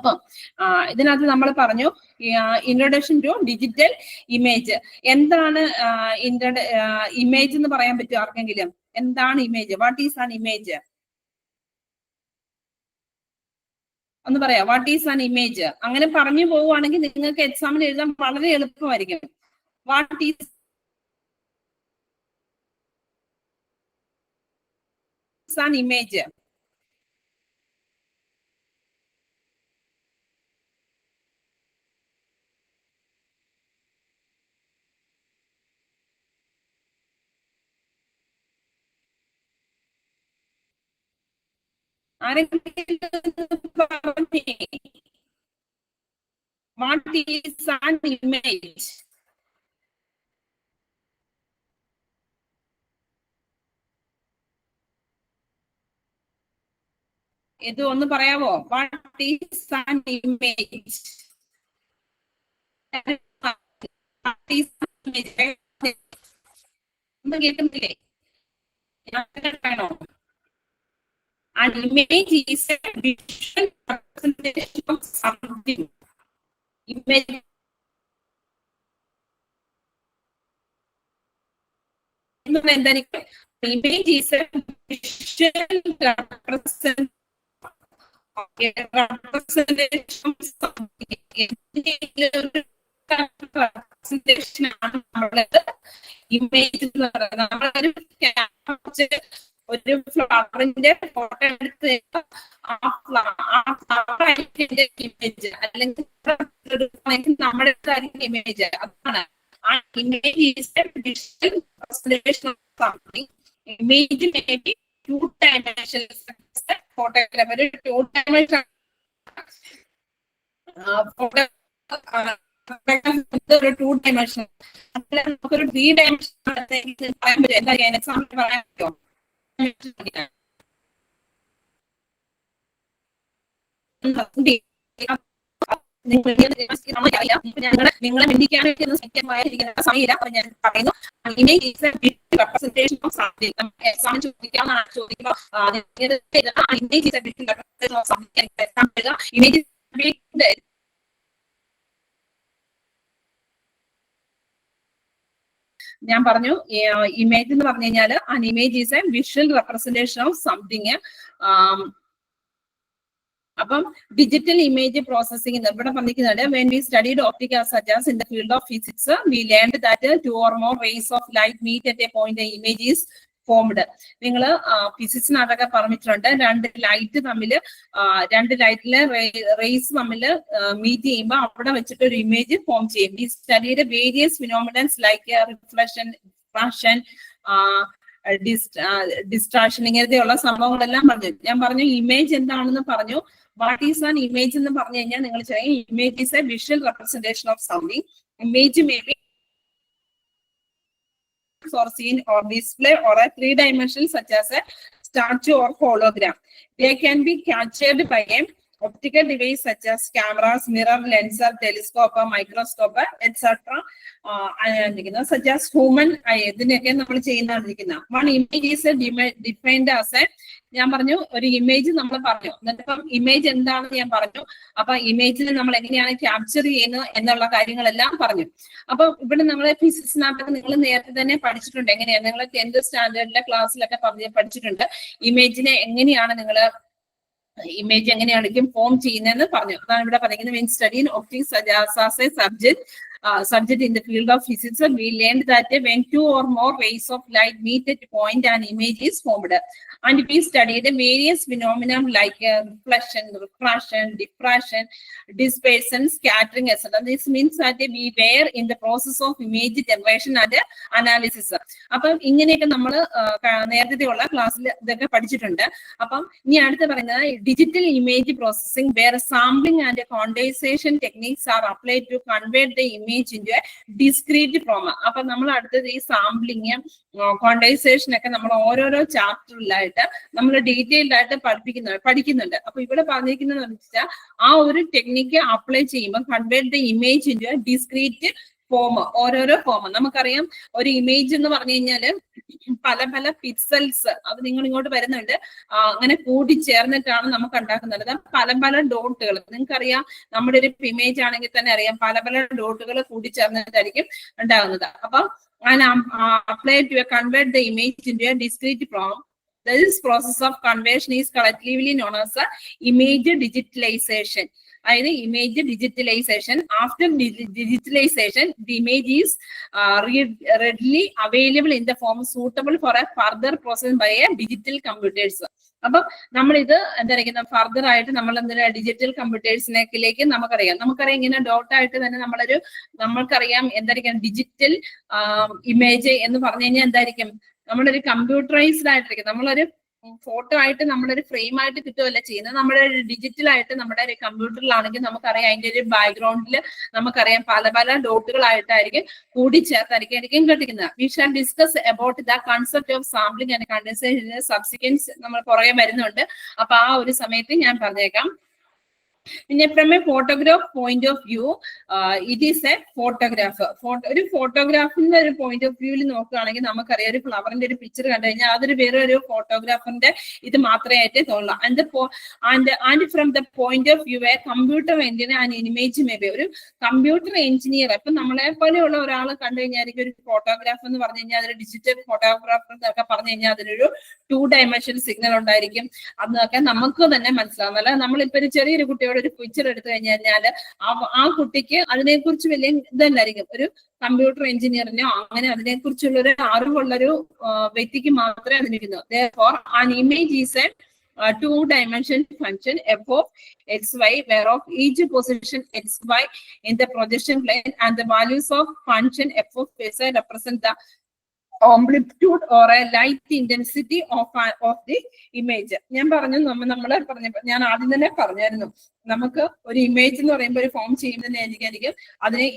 അപ്പം ഇതിനകത്ത് നമ്മൾ പറഞ്ഞു ഇൻട്രൊഡക്ഷൻ ടു ഡിജിറ്റൽ ഇമേജ്. എന്താണ് ഇമേജ് എന്ന് പറയാൻ പറ്റുമോ ആർക്കെങ്കിലും? എന്താണ് image? What is an image? ഒന്ന് പറയാം, വാട്ട് ഈസ് ആൻ ഇമേജ്? അങ്ങനെ പറഞ്ഞു പോവുകയാണെങ്കിൽ നിങ്ങൾക്ക് എക്സാമിന് എഴുതാൻ വളരെ എളുപ്പമായിരിക്കും. What is an image? What is an image? ഇത് ഒന്ന് പറയാവോ? What is an image? ഒന്നും കേൾക്കുന്നില്ലേ? An image is a visual representation of something. Image എന്തായിരിക്കും? Image is a visual representation of something. ആണ് നമ്മളത് ഇമേജ് എന്ന് പറയുന്നത്. നമ്മളൊരു ഒരു ഫ്ലവറിന്റെ ഫോട്ടോ എടുത്ത് ഇമേജ്, അല്ലെങ്കിൽ നമ്മുടെ ഇമേജ്. അതാണ് image is a digital representation of something. Image may be two-dimensional. Photograph ഒരു two-dimensional ഒരു two-dimensional. അതിൽ നമുക്കൊരു three-dimensional പറയാൻ പറ്റും. എന്താ ചെയ്യാൻ? എക്സാമ്പിൾ പറയാൻ പറ്റുമോ? നിങ്ങളെ വേണ്ടിക്കാനിരിക്കുന്ന സമയമില്ല. അപ്പൊ ഞാൻ പറയുന്നു, image is a representation of something. Exam ചോദിക്കാമെന്നാണ് ചോദിക്കുമ്പോൾ image is a representation of something. Image ഞാൻ പറഞ്ഞു, ഇമേജ് എന്ന് പറഞ്ഞു കഴിഞ്ഞാൽ an image is a visual representation of something. അപ്പം ഡിജിറ്റൽ ഇമേജ് പ്രോസസ്സിംഗ് ഇവിടെ പറഞ്ഞിരിക്കുന്നുണ്ട്. when we studied optics such as in the field of physics, we learned that two or more rays of light meet at a point the image is formed. നിങ്ങൾ ഫിസിക്സിനകത്തൊക്കെ പറഞ്ഞിട്ടുണ്ട്, രണ്ട് ലൈറ്റിലെ raise തമ്മിൽ meet ചെയ്യുമ്പോൾ അവിടെ വെച്ചിട്ട് ഒരു image form ചെയ്യും. ഈ സ്റ്റഡിയുടെ various phenomenons like reflection, refraction, distraction, ഇങ്ങനത്തെയുള്ള സംഭവങ്ങളെല്ലാം പറഞ്ഞു. ഞാൻ പറഞ്ഞു ഇമേജ് എന്താണെന്ന് പറഞ്ഞു. വാട്ട് ഈസ് ആൻ ഇമേജ് എന്ന് പറഞ്ഞു കഴിഞ്ഞാൽ നിങ്ങൾ ചെയ്യും image is A visual representation of something. Image may B or seen or display or a three-dimensional such as a statue or hologram. They can be captured by a optical device such as cameras, mirror, lenser, telescope, microscope, etc. Such as human eye. ഇതിനൊക്കെ നമ്മൾ ചെയ്യുന്നതായിരിക്കുന്ന one image is defined as a, ഞാൻ പറഞ്ഞു ഒരു image നമ്മൾ പറഞ്ഞു. എന്നിട്ടിപ്പം image എന്താണെന്ന് ഞാൻ പറഞ്ഞു. അപ്പൊ ഇമേജിനെ നമ്മൾ എങ്ങനെയാണ് ക്യാപ്ചർ ചെയ്യുന്നത് എന്നുള്ള കാര്യങ്ങളെല്ലാം പറഞ്ഞു. അപ്പൊ ഇവിടെ നമ്മളെ ഫിസിക്സിനകത്തൊക്കെ നിങ്ങൾ നേരത്തെ തന്നെ പഠിച്ചിട്ടുണ്ട്. എങ്ങനെയാണ് നിങ്ങൾ 10th സ്റ്റാൻഡേർഡിലെ ക്ലാസ്സിലൊക്കെ പഠിച്ചിട്ടുണ്ട് ഇമേജിനെ എങ്ങനെയാണ് നിങ്ങൾ ഇമേജ് എങ്ങനെയായിരിക്കും ഫോം ചെയ്യുന്നതെന്ന് പറഞ്ഞു. അതാണ് ഇവിടെ പറയുന്നത്. when studying optics as a subject in the field of physics, we learned that when two or more rays of light meet at a point, an image is formed. And we studied various phenomena like reflection, refraction, diffraction, dispersion, scattering, etc. This means that we were in the process of image generation and analysis. അപ്പം ഇങ്ങനെയൊക്കെ നമ്മൾ നേരത്തെയുള്ള ക്ലാസ്സിൽ ഇതൊക്കെ പഠിച്ചിട്ടുണ്ട്. അപ്പം ഇനി അടുത്ത് പറയുന്നത് digital image processing where sampling and quantisation techniques are applied to convert the image in a discrete form. അപ്പൊ നമ്മൾ അടുത്തത് ഈ സാമ്പിളിങ്, ക്വാണ്ടൈസേഷൻ ഒക്കെ നമ്മൾ ഓരോരോ ചാപ്റ്ററിലായിട്ട് നമ്മൾ ഡീറ്റെയിൽഡ് ആയിട്ട് പഠിക്കുന്നുണ്ട്. അപ്പൊ ഇവിടെ പറഞ്ഞിരിക്കുന്നത് വെച്ചാൽ ആ ഒരു ടെക്നിക്ക് അപ്ലൈ ചെയ്യുമ്പോൾ convert the image in a discrete form, ഓരോരോ ഫോം. നമുക്കറിയാം ഒരു ഇമേജ് എന്ന് പറഞ്ഞു കഴിഞ്ഞാല് പല പല പിക്സൽസ്, അത് നിങ്ങൾ ഇങ്ങോട്ട് വരുന്നുണ്ട്, അങ്ങനെ കൂടിച്ചേർന്നിട്ടാണ് നമുക്ക് ഉണ്ടാക്കുന്നത്. പല പല ഡോട്ടുകൾ, നിങ്ങൾക്കറിയാം നമ്മുടെ ഒരു ഇമേജ് ആണെങ്കിൽ തന്നെ അറിയാം പല പല ഡോട്ടുകൾ കൂടിച്ചേർന്നിട്ടായിരിക്കും ഉണ്ടാകുന്നത്. അപ്പം apply to convert the image into a discrete form. This process of conversion is collectively known as image digitalization. അതായത് image digitalisation. After digitalisation the image is readily available in the form suitable for a further processing by a digital computers. അപ്പം നമ്മളിത് എന്താ പറയുക, further ആയിട്ട് നമ്മൾ എന്താ digital കമ്പ്യൂട്ടേഴ്സിനേക്കിലേക്ക് നമുക്കറിയാം ഇങ്ങനെ ഡോട്ടായിട്ട് തന്നെ നമ്മൾക്കറിയാം എന്തായിരിക്കും ഡിജിറ്റൽ ഇമേജ് എന്ന് പറഞ്ഞു കഴിഞ്ഞാൽ എന്തായിരിക്കും, നമ്മളൊരു കമ്പ്യൂട്ടറൈസ്ഡ് ആയിട്ടിരിക്കും. നമ്മളൊരു ഫോട്ടോ ആയിട്ട് നമ്മളൊരു ഫ്രെയിം ആയിട്ട് കിട്ടുകയല്ല ചെയ്യുന്നത്, നമ്മുടെ ഡിജിറ്റൽ ആയിട്ട് നമ്മുടെ ഒരു കമ്പ്യൂട്ടറിലാണെങ്കിൽ നമുക്കറിയാം അതിന്റെ ഒരു ബാക്ക്ഗ്രൗണ്ടിൽ നമുക്കറിയാം പല പല ഡോട്ടുകളായിട്ടായിരിക്കും കൂടിച്ചേർത്തായിരിക്കും കിട്ടുന്നത്. We shall discuss about the concept of sampling and condensation subsequence നമ്മൾ പുറകെ വരുന്നുണ്ട്. അപ്പൊ ആ ഒരു സമയത്ത് ഞാൻ പറഞ്ഞേക്കാം. പിന്നെ from A photograph point of view, it is A photograph. ഒരു ഫോട്ടോഗ്രാഫിന്റെ ഒരു പോയിന്റ് ഓഫ് വ്യൂവിൽ നോക്കുകയാണെങ്കിൽ നമുക്കറിയാം ഒരു ഫ്ലവറിന്റെ ഒരു പിക്ചർ കണ്ടു കഴിഞ്ഞാൽ അതൊരു വേറെ ഒരു ഫോട്ടോഗ്രാഫറിന്റെ ഇത് മാത്രമേ ആയിട്ട് തോന്നുള്ളൂ. And from the point of view a computer engineer and image may be, ഒരു കമ്പ്യൂട്ടർ എഞ്ചിനീയർ ഇപ്പൊ നമ്മളെ പോലെയുള്ള ഒരാൾ കണ്ടു കഴിഞ്ഞാൽ ഒരു ഫോട്ടോഗ്രാഫ് എന്ന് പറഞ്ഞു കഴിഞ്ഞാൽ അതൊരു ഡിജിറ്റൽ ഫോട്ടോഗ്രാഫർ എന്നൊക്കെ പറഞ്ഞു കഴിഞ്ഞാൽ അതിനൊരു 2 ഡയമെൻഷൻ സിഗ്നൽ ഉണ്ടായിരിക്കും. അതൊക്കെ നമുക്ക് തന്നെ മനസ്സിലാവും. അല്ല നമ്മളിപ്പോ ഒരു ചെറിയൊരു കുട്ടിയോട് ഒരു പിക്ചർ എടുത്തു കഴിഞ്ഞാൽ ആ കുട്ടിക്ക് അതിനെക്കുറിച്ച് വലിയ ഇതല്ലായിരിക്കും. ഒരു കമ്പ്യൂട്ടർ എഞ്ചിനീയറിനോ അങ്ങനെ അതിനെക്കുറിച്ചുള്ള ഒരു അറിവുള്ളൊരു വ്യക്തിക്ക് മാത്രമേ അതിനിരുന്നു. Therefore, an image is a 2-dimension function f of xy, whereof each position xy in the projection plane and the values of function f of xy represent the amplitude or a light intensity of the image. ഞാൻ ഞാൻ ആദ്യം തന്നെ പറഞ്ഞായിരുന്നു, നമുക്ക് ഒരു image എന്ന് പറയുമ്പോൾ ഒരു ഫോം ചെയ്യുന്നതിനായിരിക്കും അതിനെ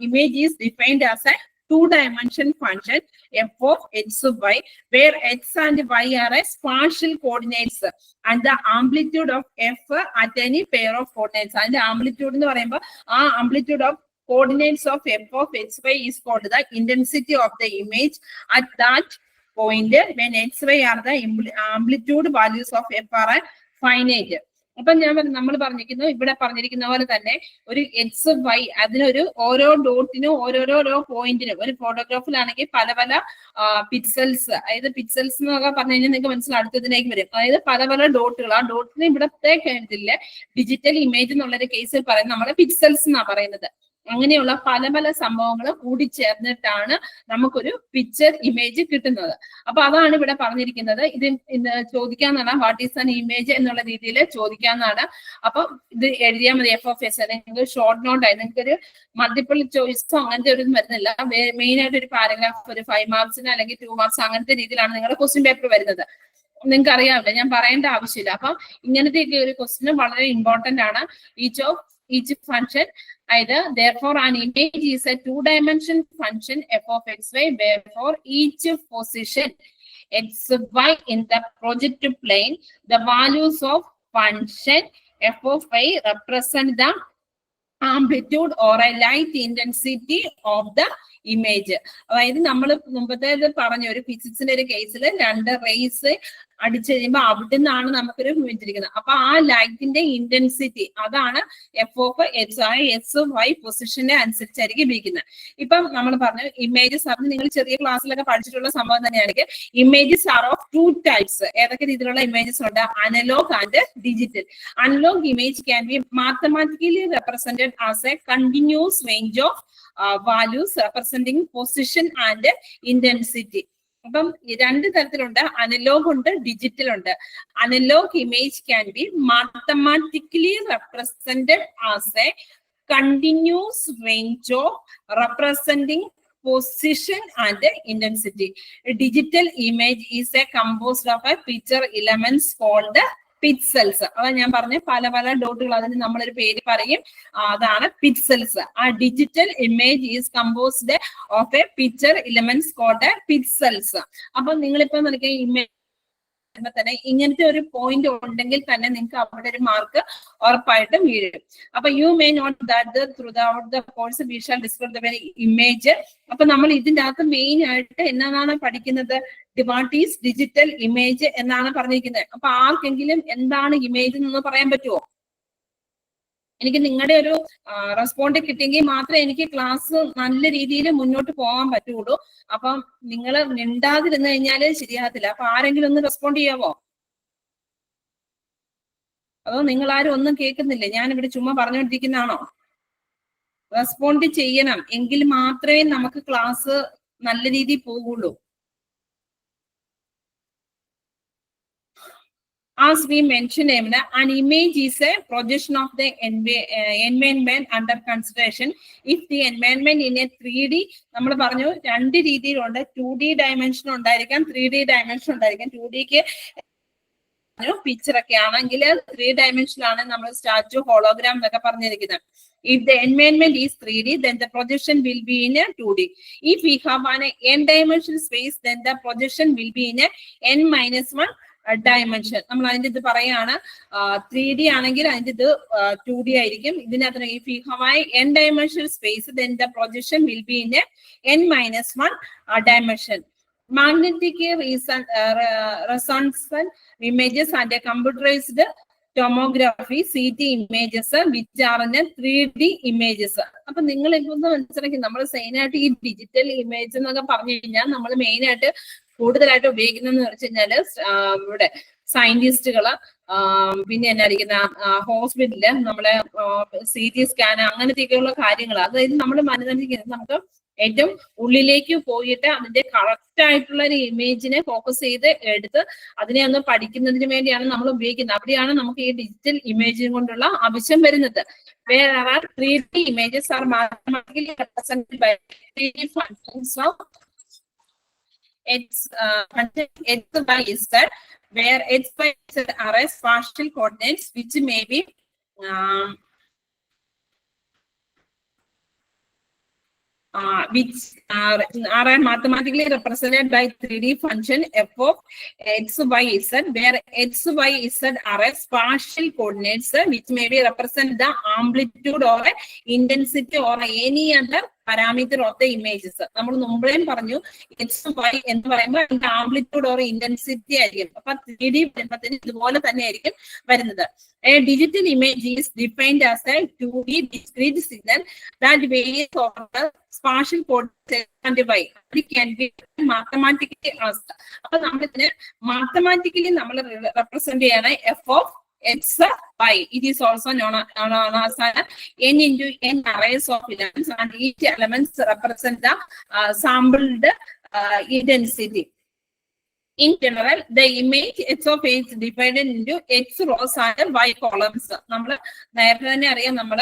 image is defined as A 2-dimension function f of x of y, where x and y are a spatial coordinates and the amplitude of f at any pair of coordinates. അതിന്റെ amplitude എന്ന് പറയുമ്പോൾ ആ amplitude of coordinates of f of xy is called the intensity of the image at that point when xy are the amplitude values of f are finite. അപ്പൊ നമ്മൾ ഇവിടെ പറഞ്ഞിരിക്കുന്ന പോലെ തന്നെ ഒരു എക്സ് വൈ, അതിനൊരു ഓരോ ഡോട്ടിനും ഓരോരോ പോയിന്റിനും, ഒരു ഫോട്ടോഗ്രാഫിലാണെങ്കിൽ പല പല പിക്സൽസ്, അതായത് പിക്സൽസ് എന്നൊക്കെ പറഞ്ഞു കഴിഞ്ഞാൽ നിങ്ങൾക്ക് മനസ്സിലാവും അടുത്തതിലേക്ക് വരും. അതായത് പല പല ഡോട്ടുകൾ, ആ ഡോട്ടിന് ഇവിടത്തെ കാര്യത്തില് ഡിജിറ്റൽ ഇമേജ് എന്നുള്ളൊരു കേസിൽ പറയുന്നത് നമ്മൾ പിക്സൽസ് എന്നാ പറയുന്നത്. അങ്ങനെയുള്ള പല പല സംഭവങ്ങൾ കൂടിച്ചേർന്നിട്ടാണ് നമുക്കൊരു പിക്ചർ ഇമേജ് കിട്ടുന്നത്. അപ്പൊ അതാണ് ഇവിടെ പറഞ്ഞിരിക്കുന്നത്. ഇത് ചോദിക്കാന്നാണ് വാട്ട് ഈസ് ആൻ ഇമേജ് എന്നുള്ള രീതിയിൽ ചോദിക്കാന്നാണ്. അപ്പൊ ഇത് എഴുതിയാൽ മതി എഫ് ഓഫ് എസ്. നിങ്ങൾക്ക് ഷോർട്ട് നോട്ടായി നിങ്ങൾക്ക് ഒരു മൾട്ടിപ്പിൾ ചോയ്സോ അങ്ങനത്തെ ഒരു വരുന്നില്ല. മെയിൻ ആയിട്ട് ഒരു പാരഗ്രാഫ് ഒരു 5 മാർക്സിന് അല്ലെങ്കിൽ 2 മാർക്സ് അങ്ങനത്തെ രീതിയിലാണ് നിങ്ങളുടെ ക്വസ്റ്റ്യൻ പേപ്പർ വരുന്നത്. നിങ്ങൾക്ക് അറിയാവില്ല, ഞാൻ പറയേണ്ട ആവശ്യമില്ല. അപ്പം ഇങ്ങനത്തെ ഒരു ക്വസ്റ്റ്യൻ വളരെ ഇമ്പോർട്ടന്റ് ആണ്. each function either, therefore an image is a 2-dimension function f of xy, wherefore each position xy in the projected plane, the values of function f of y represent the amplitude or a light intensity of the image. അതായത് നമ്മൾ മുമ്പത്തേത് പറഞ്ഞ ഒരു ഫിസിക്സിന്റെ ഒരു കേസിൽ 2 raise അടിച്ചു കഴിയുമ്പോൾ അവിടെ നിന്നാണ് നമുക്കൊരു ഇമേജ് ഇരിക്കുന്നത്. അപ്പൊ ആ ലൈറ്റിന്റെ ഇന്റൻസിറ്റി അതാണ് എഫ് ഓഫ് എക്സ് ആയ എസ് വൈ പൊസിഷനെ അനുസരിച്ചായിരിക്കും ഇരിക്കുന്നത്. ഇപ്പം നമ്മൾ പറഞ്ഞു ഇമേജസ് പറഞ്ഞ് നിങ്ങൾ ചെറിയ ക്ലാസ്സിലൊക്കെ പഠിച്ചിട്ടുള്ള സംഭവം തന്നെയാണെങ്കിൽ ഇമേജസ് ആർ ഓഫ് 2 ടൈപ്സ്. ഏതൊക്കെ രീതിയിലുള്ള ഇമേജസ് ഉണ്ട്? Analogue and digital. Analogue image can be mathematically represented as a continuous range of values representing position and intensity. അപ്പം 2 തരത്തിലുണ്ട്, അനലോഗ് ഉണ്ട്, ഡിജിറ്റൽ ഉണ്ട്. Analogue image can be mathematically represented as a continuous range of representing position and intensity. A digital image is a composed of a picture elements called pixels. അതാ ഞാൻ പറഞ്ഞ പല പല ഡോട്ടുകൾ, അതിന് നമ്മളൊരു പേര് പറയും, അതാണ് pixels. A digital image is composed of a picture elements called pixels. അപ്പൊ നിങ്ങളിപ്പോ ഇമേജ് വരുമ്പോ തന്നെ ഇങ്ങനത്തെ ഒരു പോയിന്റ് ഉണ്ടെങ്കിൽ തന്നെ നിങ്ങൾക്ക് അവിടെ ഒരു മാർക്ക് ഉറപ്പായിട്ടും വീഴും. അപ്പൊ you may note that through the course we shall discuss the very image. അപ്പൊ നമ്മൾ ഇതിന്റെ അകത്ത് മെയിൻ ആയിട്ട് എന്നാണ് പഠിക്കുന്നത്, വാട്ട് ഈസ് ഡിജിറ്റൽ ഇമേജ് എന്നാണ് പറഞ്ഞിരിക്കുന്നത്. അപ്പൊ ആർക്കെങ്കിലും എന്താണ് ഇമേജ് എന്ന് പറയാൻ പറ്റുമോ? എനിക്ക് നിങ്ങളുടെ ഒരു റെസ്പോണ്ട് കിട്ടിയെങ്കിൽ മാത്രമേ എനിക്ക് ക്ലാസ് നല്ല രീതിയിൽ മുന്നോട്ട് പോകാൻ പറ്റുള്ളൂ. അപ്പം നിങ്ങൾ മിണ്ടാതിരുന്നു കഴിഞ്ഞാൽ ശരിയാകത്തില്ല. അപ്പൊ ആരെങ്കിലും ഒന്ന് റെസ്പോണ്ട് ചെയ്യാവോ? അതോ നിങ്ങൾ ആരും ഒന്നും കേൾക്കുന്നില്ലേ? ഞാൻ ഇവിടെ ചുമ്മാ പറഞ്ഞുകൊണ്ടിരിക്കുന്നതാണോ? റെസ്പോണ്ട് ചെയ്യണം, എങ്കിൽ മാത്രമേ നമുക്ക് ക്ലാസ് നല്ല രീതിയിൽ പോകുള്ളൂ. As we mentioned, an image is a projection of the environment under consideration. If the environment in a 3D, നമ്മൾ പറഞ്ഞു രണ്ട് രീതിയിലുണ്ട്, 2D dimension ഉണ്ടായിരിക്കാം, 3D dimension ഉണ്ടായിരിക്കാം. 2Dക്ക് പിക്ചർ ഒക്കെ ആണെങ്കിൽ 3 dimension ആണ് നമ്മൾ സ്റ്റാച്ചു, ഹോളോഗ്രാം എന്നൊക്കെ പറഞ്ഞിരിക്കുന്നത്. If the environment is 3D, then the projection will be in a 2D. If we have an n-dimensional space, then the projection will be in a n-1 dimension. നമ്മൾ അതിന്റെ ഇത് പറയാണ് 3D ആണെങ്കിൽ അതിന്റെ ഇത് 2D ആയിരിക്കും. ഇതിനകത്ത് if we have n dimensional space, then the projection will be in a n-1 dimension. Magnetic resonance images and computerized tomography CT images which are in 3D images. അപ്പൊ നിങ്ങൾ ഇതൊന്ന് മനസ്സിലാക്കി, നമ്മൾ മെയിനായിട്ട് ഈ ഡിജിറ്റൽ ഇമേജ് എന്നൊക്കെ പറഞ്ഞു കഴിഞ്ഞാൽ നമ്മൾ മെയിനായിട്ട് കൂടുതലായിട്ട് ഉപയോഗിക്കുന്നതെന്ന് വെച്ച് കഴിഞ്ഞാല് ഇവിടെ സയന്റിസ്റ്റുകള്, പിന്നെ എന്നായിരിക്കുന്ന ഹോസ്പിറ്റലില് നമ്മളെ CT സ്കാൻ അങ്ങനത്തെയൊക്കെയുള്ള കാര്യങ്ങൾ. അതായത് നമ്മൾ മനസ്സിലാക്കുന്നത് നമുക്ക് ഏറ്റവും ഉള്ളിലേക്ക് പോയിട്ട് അതിന്റെ കറക്റ്റ് ആയിട്ടുള്ള ഒരു ഇമേജിനെ ഫോക്കസ് ചെയ്ത് എടുത്ത് അതിനെ ഒന്ന് പഠിക്കുന്നതിന് വേണ്ടിയാണ് നമ്മൾ ഉപയോഗിക്കുന്നത്. അവിടെയാണ് നമുക്ക് ഈ ഡിജിറ്റൽ ഇമേജ് കൊണ്ടുള്ള ആവശ്യം വരുന്നത്. Where 3D images are mathematically represented by 3D functions of x, y, z, where x, y, z are spatial coordinates which may be which are mathematically represented by 3D function f of x, y, z, where x, y, z are spatial coordinates which may be represent the amplitude or intensity or any other parameter of the images. നമ്മൾ മുമ്പേയും പറഞ്ഞു X Y എന്ന് പറയുമ്പോൾ അതിന്റെ amplitude or intensity ആയിരിക്കും. അപ്പൊ 3D വരുമ്പത്തിന് ഇതുപോലെ തന്നെ ആയിരിക്കും വരുന്നത്. A digital image is defined as a 2D discrete signal that varies over the spatial coordinates and y. It can be mathematically asked. അപ്പൊ നമ്മൾ ഇതിനെ മാത്തമാറ്റിക്കലി നമ്മൾ റെപ്രസെന്റ് ചെയ്യണ f of x, y. It is also known as n into n arrays of elements, and each elements represent the sampled intensity. In general, the image x of a is divided into x rows and y columns. നമ്മൾ നേരത്തെ തന്നെ അറിയാം, നമ്മൾ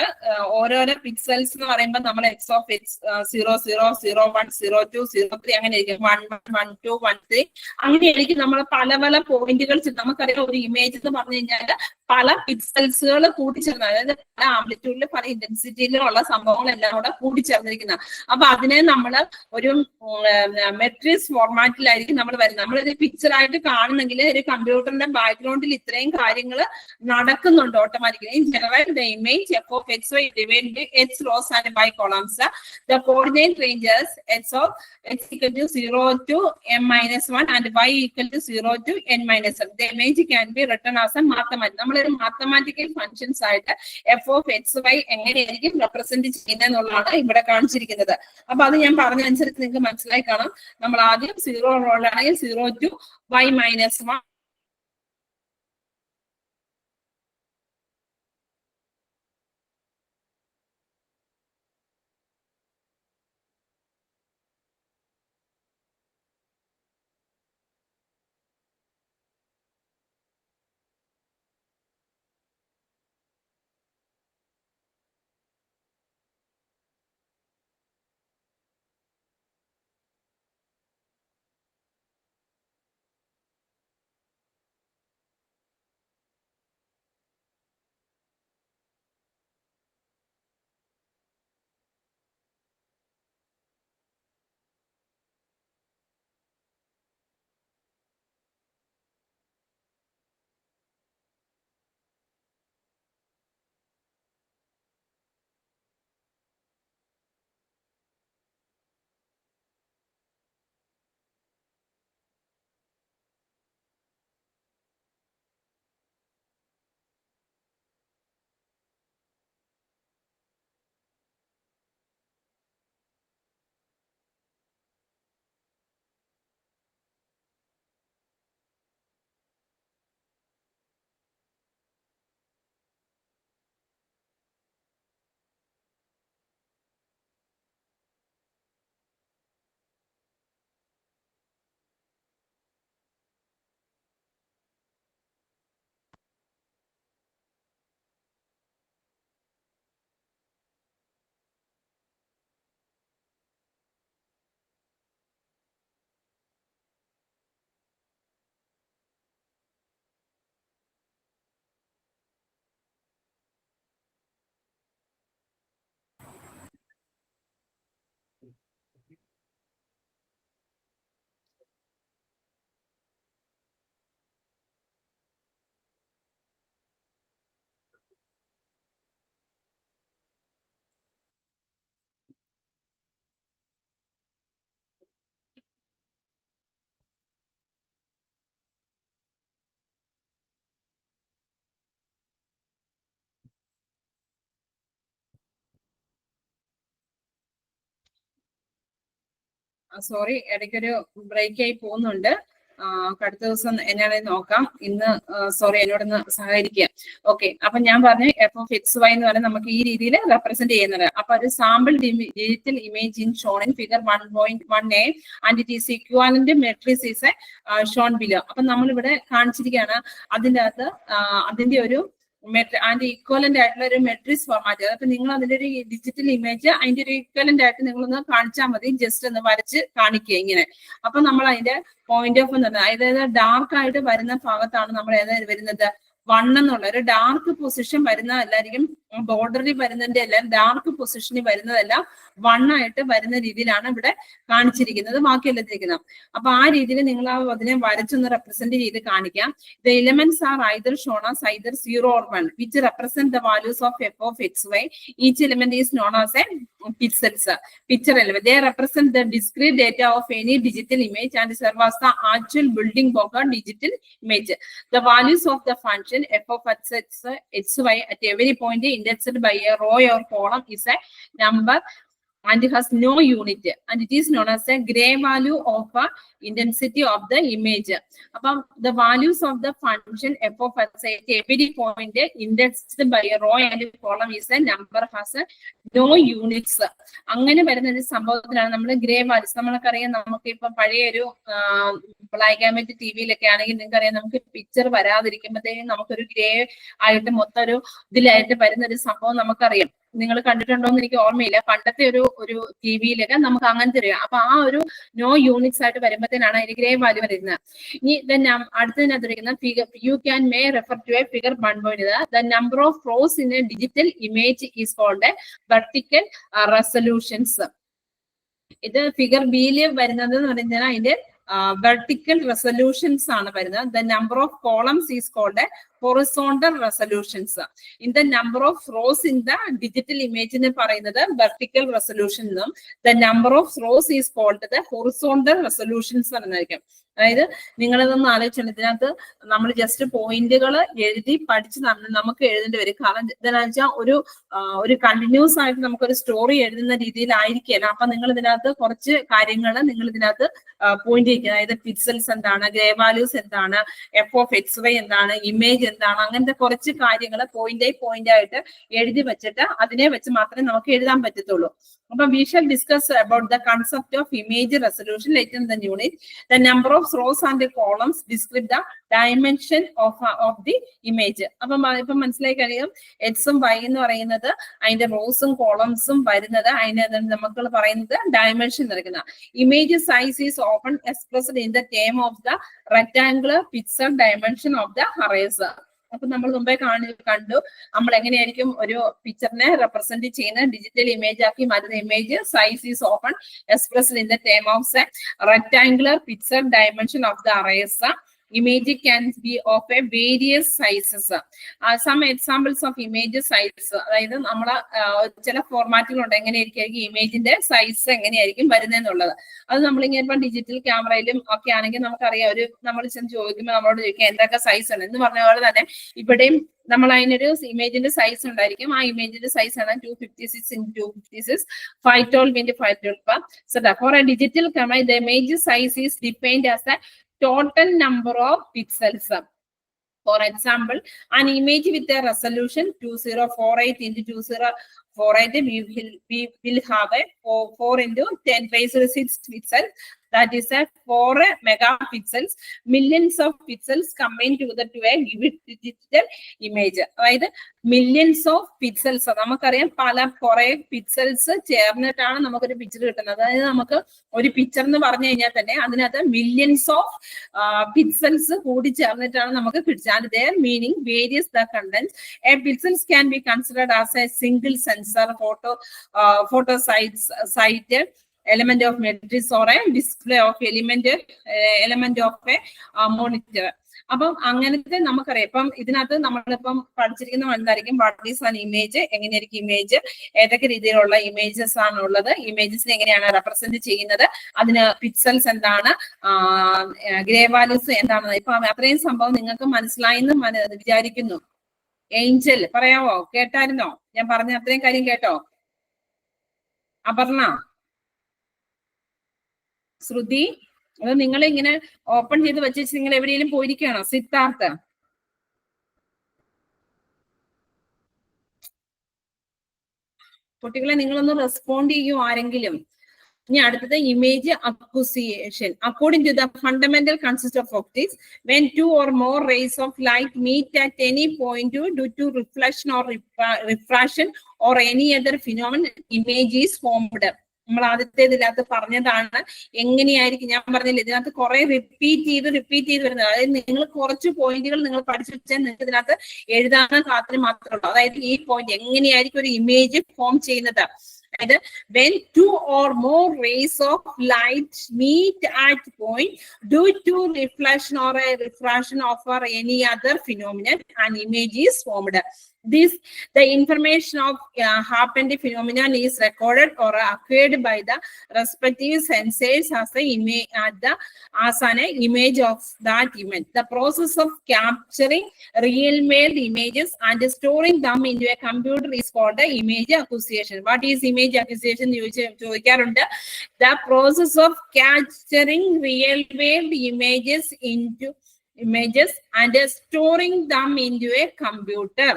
ഓരോരോ pixels എന്ന് പറയുമ്പോൾ നമ്മൾ X of X 0, 0, 0, 1, 0, 2, 0, 3 അങ്ങനെ ആയിരിക്കും. 1, 1, 1, 2, 1, 3 അങ്ങനെയായിരിക്കും. നമ്മൾ പല പല പോയിന്റുകൾ നമുക്കറിയാം. ഒരു ഇമേജ് എന്ന് പറഞ്ഞു കഴിഞ്ഞാൽ പല പിക്സൽസുകൾ കൂട്ടിച്ചേർന്ന്, അതായത് പല ആംപ്ലിറ്റ്യൂഡിൽ പല ഇന്റൻസിറ്റിയിലുള്ള സംഭവങ്ങളെല്ലാം കൂടെ കൂടിച്ചേർന്നിരിക്കുന്ന. അപ്പൊ അതിനെ നമ്മൾ ഒരു മെട്രിക്സ് ഫോർമാറ്റിലായിരിക്കും നമ്മൾ വരുന്നത്. നമ്മളൊരു പിക്ചർ ആയിട്ട് കാണുന്നെങ്കിൽ ഒരു കമ്പ്യൂട്ടറിന്റെ ബാക്ക്ഗ്രൗണ്ടിൽ ഇത്രയും കാര്യങ്ങൾ നടക്കുന്നുണ്ട് automatically. In general the image f of x, y divided into x rows and y columns. The coordinate ranges x of x equal to 0 to m-1 and y equal to 0 to n-1. The image can be written as a mathematical. നമ്മളൊരു mathematical functions ആയിട്ട് f of x, y എങ്ങനെയായിരിക്കും represent ചെയ്യുന്നത് എന്നുള്ളതാണ് ഇവിടെ കാണിച്ചിരിക്കുന്നത്. അപ്പൊ അത് ഞാൻ പറഞ്ഞതനുസരിച്ച് നിങ്ങൾക്ക് മനസ്സിലായി കാണാം. നമ്മൾ ആദ്യം 0 റോളാണെങ്കിൽ 0 to y-1 സോറി, ഇടയ്ക്കൊരു ബ്രേക്ക് ആയി പോകുന്നുണ്ട്. അടുത്ത ദിവസം എന്നാണ് നോക്കാം. ഇന്ന് സോറി, എന്നോടൊന്ന് സഹകരിക്കുക. ഓക്കെ, അപ്പൊ ഞാൻ പറഞ്ഞു എഫ് ഓഫ് എക്സ് വൈ എന്ന് പറഞ്ഞാൽ നമുക്ക് ഈ രീതിയിൽ റെപ്രസെന്റ് ചെയ്യുന്നത്. അപ്പൊ ഒരു sample digital image in shown in figure 1.1a and it is equivalent matrix is shown below. അപ്പൊ നമ്മളിവിടെ കാണിച്ചിരിക്കുകയാണ് അതിൻ്റെ അകത്ത് അതിന്റെ ഒരു അതിന്റെ ഈക്വലന്റ് ആയിട്ടുള്ള ഒരു മെട്രിക്സ് ഫോർമാറ്റ്. അപ്പൊ നിങ്ങൾ അതിന്റെ ഒരു ഡിജിറ്റൽ ഇമേജ് അതിന്റെ ഒരു ഈക്വലന്റ് ആയിട്ട് നിങ്ങളൊന്ന് കാണിച്ചാൽ മതി, ജസ്റ്റ് ഒന്ന് വരച്ച് കാണിക്കുക ഇങ്ങനെ. അപ്പൊ നമ്മൾ അതിന്റെ പോയിന്റ് ഓഫ് എന്ന് പറഞ്ഞാൽ അതായത് ഡാർക്ക് ആയിട്ട് വരുന്ന ഭാഗത്താണ് നമ്മൾ ഏതായത് വരുന്നത് 1 എന്നുള്ള ഒരു ഡാർക്ക് പൊസിഷൻ വരുന്നതല്ലായിരിക്കും. ബോർഡറിൽ വരുന്നതിന്റെ എല്ലാം ഡാർക്ക് പൊസിഷനിൽ വരുന്നതെല്ലാം 1 ആയിട്ട് വരുന്ന രീതിയിലാണ് ഇവിടെ കാണിച്ചിരിക്കുന്നത്, ബാക്കിയെല്ലാം ഇരിക്കുന്നത്. അപ്പൊ ആ രീതിയിൽ നിങ്ങൾ അതിനെ വരച്ചൊന്ന് റെപ്രസെന്റ് ചെയ്ത് കാണിക്കാം. The elements R either shown as either 0 or 1 which represent the values of f of xy. Each element is known as a pixels, picture element. They represent the discrete data of any digital image and serve as the actual building block of digital image. The values of the function f of xy at every point indexed by a row or column is a number and it has no unit, and it is known as a gray value of intensity of the image. അപ്പം the values of the function f of x at every point indexed by a row and column is a number has no units. അങ്ങനെ വരുന്ന ഒരു സംഭവത്തിലാണ് നമ്മൾ grey values. നമ്മൾക്കറിയാം, നമുക്ക് ഇപ്പൊ പഴയ ഒരു ബ്ലാക്ക് ആൻഡ് വൈറ്റ് ടിവിയിലൊക്കെ ആണെങ്കിൽ നിങ്ങൾക്കറിയാം, നമുക്ക് പിക്ചർ വരാതിരിക്കുമ്പോഴത്തേക്കും നമുക്കൊരു ഗ്രേ ആയിട്ട് മൊത്തം ഒരു ഇതിലായിട്ട് വരുന്ന ഒരു സംഭവം നമുക്കറിയാം. നിങ്ങൾ കണ്ടിട്ടുണ്ടോ എന്ന് എനിക്ക് ഓർമ്മയില്ല. പണ്ടത്തെ ഒരു ടിവിയിലൊക്കെ നമുക്ക് അങ്ങനത്തെ അറിയാം. അപ്പൊ ആ ഒരു നോ യൂണിറ്റ്സ് ആയിട്ട് വരുമ്പോഴത്തേനാണ് അതിന് ഗ്രേ വാല്യൂ വരുന്നത്. ഇനി അടുത്തതിനകത്തിരിക്കുന്ന figure you can may refer to a figure 1.1. The number of rows in a digital image is called vertical resolutions. ഇത് ഫിഗർ ബിയിൽ വരുന്നത് എന്ന് പറഞ്ഞാൽ അതിന്റെ വെർട്ടിക്കൽ റെസൊല്യൂഷൻസ് ആണ് വരുന്നത്. The number of columns is called horizontal resolutions. In the number of rows in the digital image എന്ന് പറയുന്നത് vertical resolution എന്നും the number of rows is called the horizontal resolutions എന്നായിരിക്കും. അതായത് നിങ്ങളിതൊന്ന് ആലോചിച്ചാൽ ഇതിനകത്ത് നമ്മൾ ജസ്റ്റ് പോയിന്റുകൾ എഴുതി പഠിച്ച് നമുക്ക് എഴുതേണ്ടി വരും. കാരണം എന്താണെന്ന് വെച്ചാൽ ഒരു കണ്ടിന്യൂസ് ആയിട്ട് നമുക്കൊരു സ്റ്റോറി എഴുതുന്ന രീതിയിലായിരിക്കുകയല്ല. അപ്പൊ നിങ്ങൾ ഇതിനകത്ത് കുറച്ച് കാര്യങ്ങൾ നിങ്ങൾ ഇതിനകത്ത് പോയിന്റ് ചെയ്യുക. അതായത് പിക്സൽസ് എന്താണ്, ഗ്രേ വാല്യൂസ് എന്താണ്, എഫ് ഓഫ് എക്സ് വൈ എന്താണ്, ഇമേജ് എന്താണ്, അങ്ങനത്തെ കുറച്ച് കാര്യങ്ങൾ പോയിന്റ് ആയിട്ട് എഴുതി വെച്ചിട്ട് അതിനെ വെച്ച് മാത്രമേ നമുക്ക് എഴുതാൻ പറ്റത്തുള്ളൂ. അപ്പൊ we shall discuss about the concept of image resolution later in the unit. The number of rows and the columns describe the dimension of the image. അപ്പം ഇപ്പം മനസ്സിലായി കഴിയും, എക്സും വൈ എന്ന് പറയുന്നത് അതിന്റെ റോസും കോളംസും വരുന്നത് അതിന് നമുക്ക് പറയുന്നത് ഡയമെൻഷൻ നൽകുന്ന. Image size is often expressed in the term of the rectangular pixel dimension of the arrays. അപ്പൊ നമ്മൾ മുമ്പേ കണ്ടു നമ്മൾ എങ്ങനെയായിരിക്കും ഒരു പിക്ചറിനെ റെപ്രസെന്റ് ചെയ്യുന്ന ഡിജിറ്റൽ ഇമേജ് ആക്കി മാറ്റുന്ന. Image size is often expressed in the term of rectangular pixel dimension of the arrays. Image can be of a various sizes. Some examples of image size, അതായത് നമ്മളെ ചില ഫോർമാറ്റുകളുണ്ട് എങ്ങനെയായിരിക്കും ഇമേജിന്റെ സൈസ് എങ്ങനെയായിരിക്കും വരുന്നതെന്നുള്ളത്. അത് നമ്മളിങ്ങനെ ഇപ്പം ഡിജിറ്റൽ ക്യാമറയിലും ഒക്കെ ആണെങ്കിൽ നമുക്കറിയാം, നമ്മൾ ചെന്ന് ചോദിക്കുമ്പോൾ നമ്മളോട് ചോദിക്കാം എന്തൊക്കെ സൈസ് ആണ് എന്ന് പറഞ്ഞ പോലെ തന്നെ ഇവിടെയും നമ്മൾ അതിനൊരു ഇമേജിന്റെ സൈസ് ഉണ്ടായിരിക്കും. ആ ഇമേജിന്റെ സൈസ് ആണ് 256 x 256, 512 x 512. So for a digital camera, the image size is defined as the total number of pixels. For example, an image with a resolution 2048 x 2048 we will have a 4 x 10⁻⁶ pixels. That is a 4 megapixels, millions of pixels combined together to a digital image. അതായത് millions of pixels, നമുക്കറിയാം കുറെ pixels ചേർന്നിട്ടാണ് നമുക്കൊരു picture കിട്ടുന്നത്. അതായത് നമുക്ക് ഒരു picture എന്ന് പറഞ്ഞു കഴിഞ്ഞാൽ തന്നെ അതിനകത്ത് മില്യൺസ് ഓഫ് പിക്സൽസ് കൂടി ചേർന്നിട്ടാണ് നമുക്ക് കിട്ടുന്നത്. Their meaning varies the contents. A pixels can be considered as a single sensor, photo site, element of matrix or a display of element of a monitor. അപ്പം അങ്ങനത്തെ നമുക്കറിയാം. ഇപ്പം ഇതിനകത്ത് നമ്മളിപ്പം പഠിച്ചിരിക്കുന്ന എന്തായിരിക്കും, വാട്ട് ഈസ് ആൻ ഇമേജ്, എങ്ങനെയായിരിക്കും image, ഏതൊക്കെ രീതിയിലുള്ള ഇമേജസ് ആണ് ഉള്ളത്, ഇമേജസിനെ എങ്ങനെയാണ് റെപ്രസെന്റ് ചെയ്യുന്നത്, അതിന് പിക്സൽസ് എന്താണ്, ഗ്രേ വാല്യൂസ് എന്താണ്. ഇപ്പൊ അത്രയും സംഭവം നിങ്ങൾക്ക് മനസ്സിലായെന്ന് വിചാരിക്കുന്നു. ഏഞ്ചൽ പറയാവോ, കേട്ടായിരുന്നോ ഞാൻ പറഞ്ഞ അത്രയും കാര്യം കേട്ടോ? അപർണ ശ്രുതി, അത് നിങ്ങൾ ഇങ്ങനെ ഓപ്പൺ ചെയ്ത് വെച്ച് നിങ്ങൾ എവിടെയെങ്കിലും പോയിരിക്കുകയാണോ? സിദ്ധാർത്ഥ, കുട്ടികളെ നിങ്ങളൊന്ന് റെസ്പോണ്ട് ചെയ്യൂ ആരെങ്കിലും. ഇനി അടുത്തത് image acquisition. According to the fundamental consist of optics, when two or more rays of light meet at any point due to reflection or refraction or any other phenomenon, image is formed. നമ്മൾ ആദ്യത്തെ ഇതിനകത്ത് പറഞ്ഞതാണ് എങ്ങനെയായിരിക്കും. ഞാൻ പറഞ്ഞില്ല, ഇതിനകത്ത് കുറെ repeat ചെയ്ത് വരുന്നത്. അതായത് നിങ്ങൾ കുറച്ച് പോയിന്റുകൾ നിങ്ങൾ പഠിച്ചു വെച്ചാൽ നിങ്ങൾക്ക് ഇതിനകത്ത് എഴുതാൻ മാത്രമേ ഉള്ളൂ. അതായത് ഈ പോയിന്റ് എങ്ങനെയായിരിക്കും ഒരു ഇമേജ് ഫോം ചെയ്യുന്നത്. അതായത് when two or more rays of light meet at point due to reflection or a refraction of or any other phenomenon, an image is formed. The information of happened phenomenon is recorded or acquired by the respective sensors as an image of that event. The process of capturing real-world images and storing them into a computer is called the image acquisition. What is image acquisition? The process of capturing real-world images and storing them into a computer.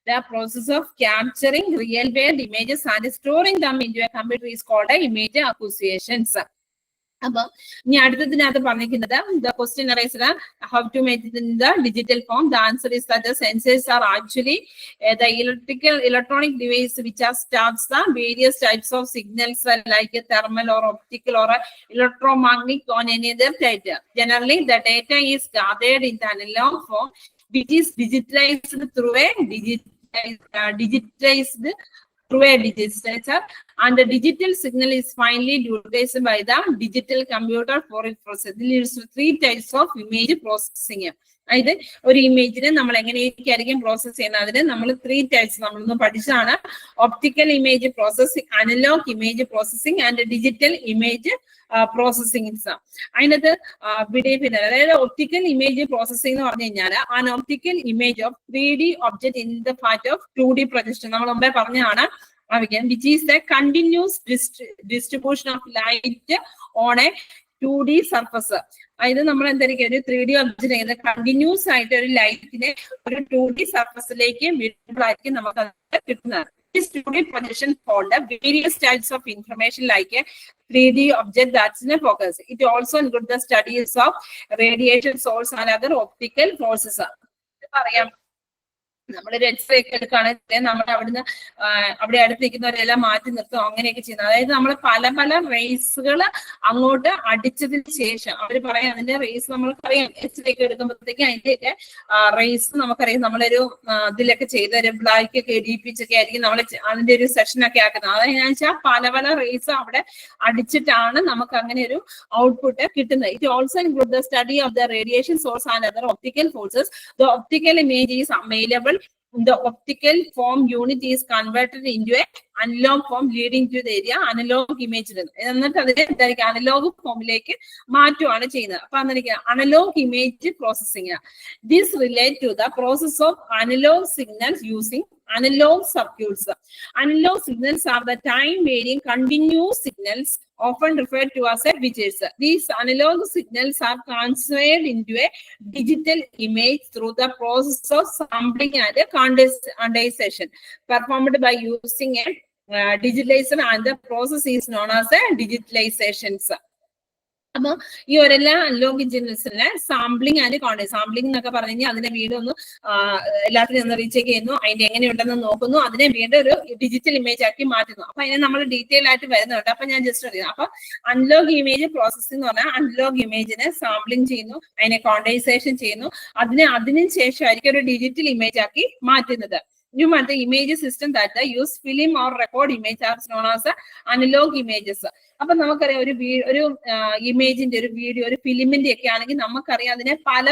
The process of capturing real-world images and storing them into a computer is called image acquisitions. അപ്പൊ ഇനി അടുത്തതിനകത്ത് പറഞ്ഞിരിക്കുന്നത് the question arises how to make it in the digital form. The answer is that the sensors are actually the electronic device which stops the various types of signals like thermal or optical or electromagnetic on any other data. Generally, the data is gathered in the analog form, which is digitalized through a digitizer, and the digital signal is finally utilized by the digital computer for its processing. There is 3 types of image processing. അതായത് ഒരു ഇമേജിനെ നമ്മൾ എങ്ങനെയൊക്കെയായിരിക്കും process ചെയ്യുന്നത്, അതിന് നമ്മൾ 3 types നമ്മളൊന്ന് പഠിച്ചതാണ്. Optical image processing, analogue image processing and digital image processing. അതിനകത്ത് പിന്നെ അതായത് ഒപ്റ്റിക്കൽ ഇമേജ് പ്രോസസ്സിംഗ് എന്ന് പറഞ്ഞു കഴിഞ്ഞാൽ an optical image of 3D object in the fat of 2D projection. നമ്മൾ മുമ്പേ പറഞ്ഞതാണ്, which is the continuous distribution of light on a 2D surface. അതായത് നമ്മൾ എന്തായിരിക്കും ഒരു 3D ഒബ്ജക്റ്റ് കണ്ടിന്യൂസ് ആയിട്ട് ഒരു ലൈറ്റിനെ ഒരു 2D സർഫസിലേക്ക് വീഴുമ്പോഴായിരിക്കും നമുക്ക് അത് കിട്ടുന്നത്. This 2D projection hold various types of information like a 3D object that's in a focus. It also includes the studies of radiation source and other optical forces. പറയാം, നമ്മളൊരു x-ray ഒക്കെ എടുക്കുകയാണെങ്കിൽ നമ്മൾ അവിടെ അടുത്തിരിക്കുന്നവരെല്ലാം മാറ്റി നിർത്തും, അങ്ങനെയൊക്കെ ചെയ്യുന്നത്. അതായത് നമ്മൾ പല റേസുകൾ അങ്ങോട്ട് അടിച്ചതിന് ശേഷം അവർ പറയാം അതിന്റെ റേസ് നമ്മൾക്കറിയാം. എക്സ്റേ ഒക്കെ എടുക്കുമ്പോഴത്തേക്ക് അതിന്റെയൊക്കെ റേസ് നമുക്കറിയാം. നമ്മളൊരു ഇതിലൊക്കെ ചെയ്ത് ഒരു ബ്ലാക്ക് ഒക്കെ ഇടിപ്പിച്ചൊക്കെ ആയിരിക്കും നമ്മൾ അതിന്റെ ഒരു സെഷനൊക്കെ ആക്കുന്നത്. അതെന്ന് വെച്ചാൽ പല റേസ് അവിടെ അടിച്ചിട്ടാണ് നമുക്ക് അങ്ങനെ ഒരു ഔട്ട്പുട്ട് കിട്ടുന്നത്. It also include the study of the radiation source and other optical forces. The optical image is available. The optical form unit is converted into a analog form leading to the area analog image. എന്നിട്ട് അതിനെ എന്തായിരിക്കും analogue ഫോമിലേക്ക് മാറ്റുകയാണ് ചെയ്യുന്നത്. അപ്പൊ അന്നേരം analogue image processing. This relate to the process of analog signals using analog circuits. Analog signals are the time varying continuous signals often referred to as bits. These analog signals are transferred into a digital image through the process of sampling and quantization performed by using a digitalizer, and the process is known as a digitalization. അപ്പൊ ഈ ഒരെല്ലാ analogue ഇഞ്ചിനെ sampling and sampling എന്നൊക്കെ പറഞ്ഞു കഴിഞ്ഞാൽ അതിനെ വീണ്ടും ഒന്ന് എല്ലാത്തിനും ഒന്ന് റീചെക്ക് ചെയ്യുന്നു, അതിന്റെ എങ്ങനെയുണ്ടെന്ന് നോക്കുന്നു, അതിനെ വീണ്ടും ഒരു ഡിജിറ്റൽ ഇമേജ് ആക്കി മാറ്റുന്നു. അപ്പൊ അതിനെ നമ്മൾ ഡീറ്റെയിൽ ആയിട്ട് വരുന്നുണ്ട്. അപ്പൊ ഞാൻ ജസ്റ്റ് അറിയാം. അപ്പൊ അനലോഗ് ഇമേജ് പ്രോസസ്സിംഗ് എന്ന് പറഞ്ഞാൽ അനലോഗ് ഇമേജിനെ സാമ്പിളിംഗ് ചെയ്യുന്നു, അതിനെ ക്വാണ്ടൈസേഷൻ ചെയ്യുന്നു, അതിന് ശേഷമായിരിക്കും ഒരു ഡിജിറ്റൽ ഇമേജ് ആക്കി മാറ്റുന്നത്. You want the image system that use film or record image are known as analog images. അപ്പൊ നമുക്കറിയാം ഒരു ഇമേജിന്റെ ഒരു വീഡിയോ ഒരു ഫിലിമിന്റെ ഒക്കെ ആണെങ്കിൽ നമുക്കറിയാം അതിനെ പല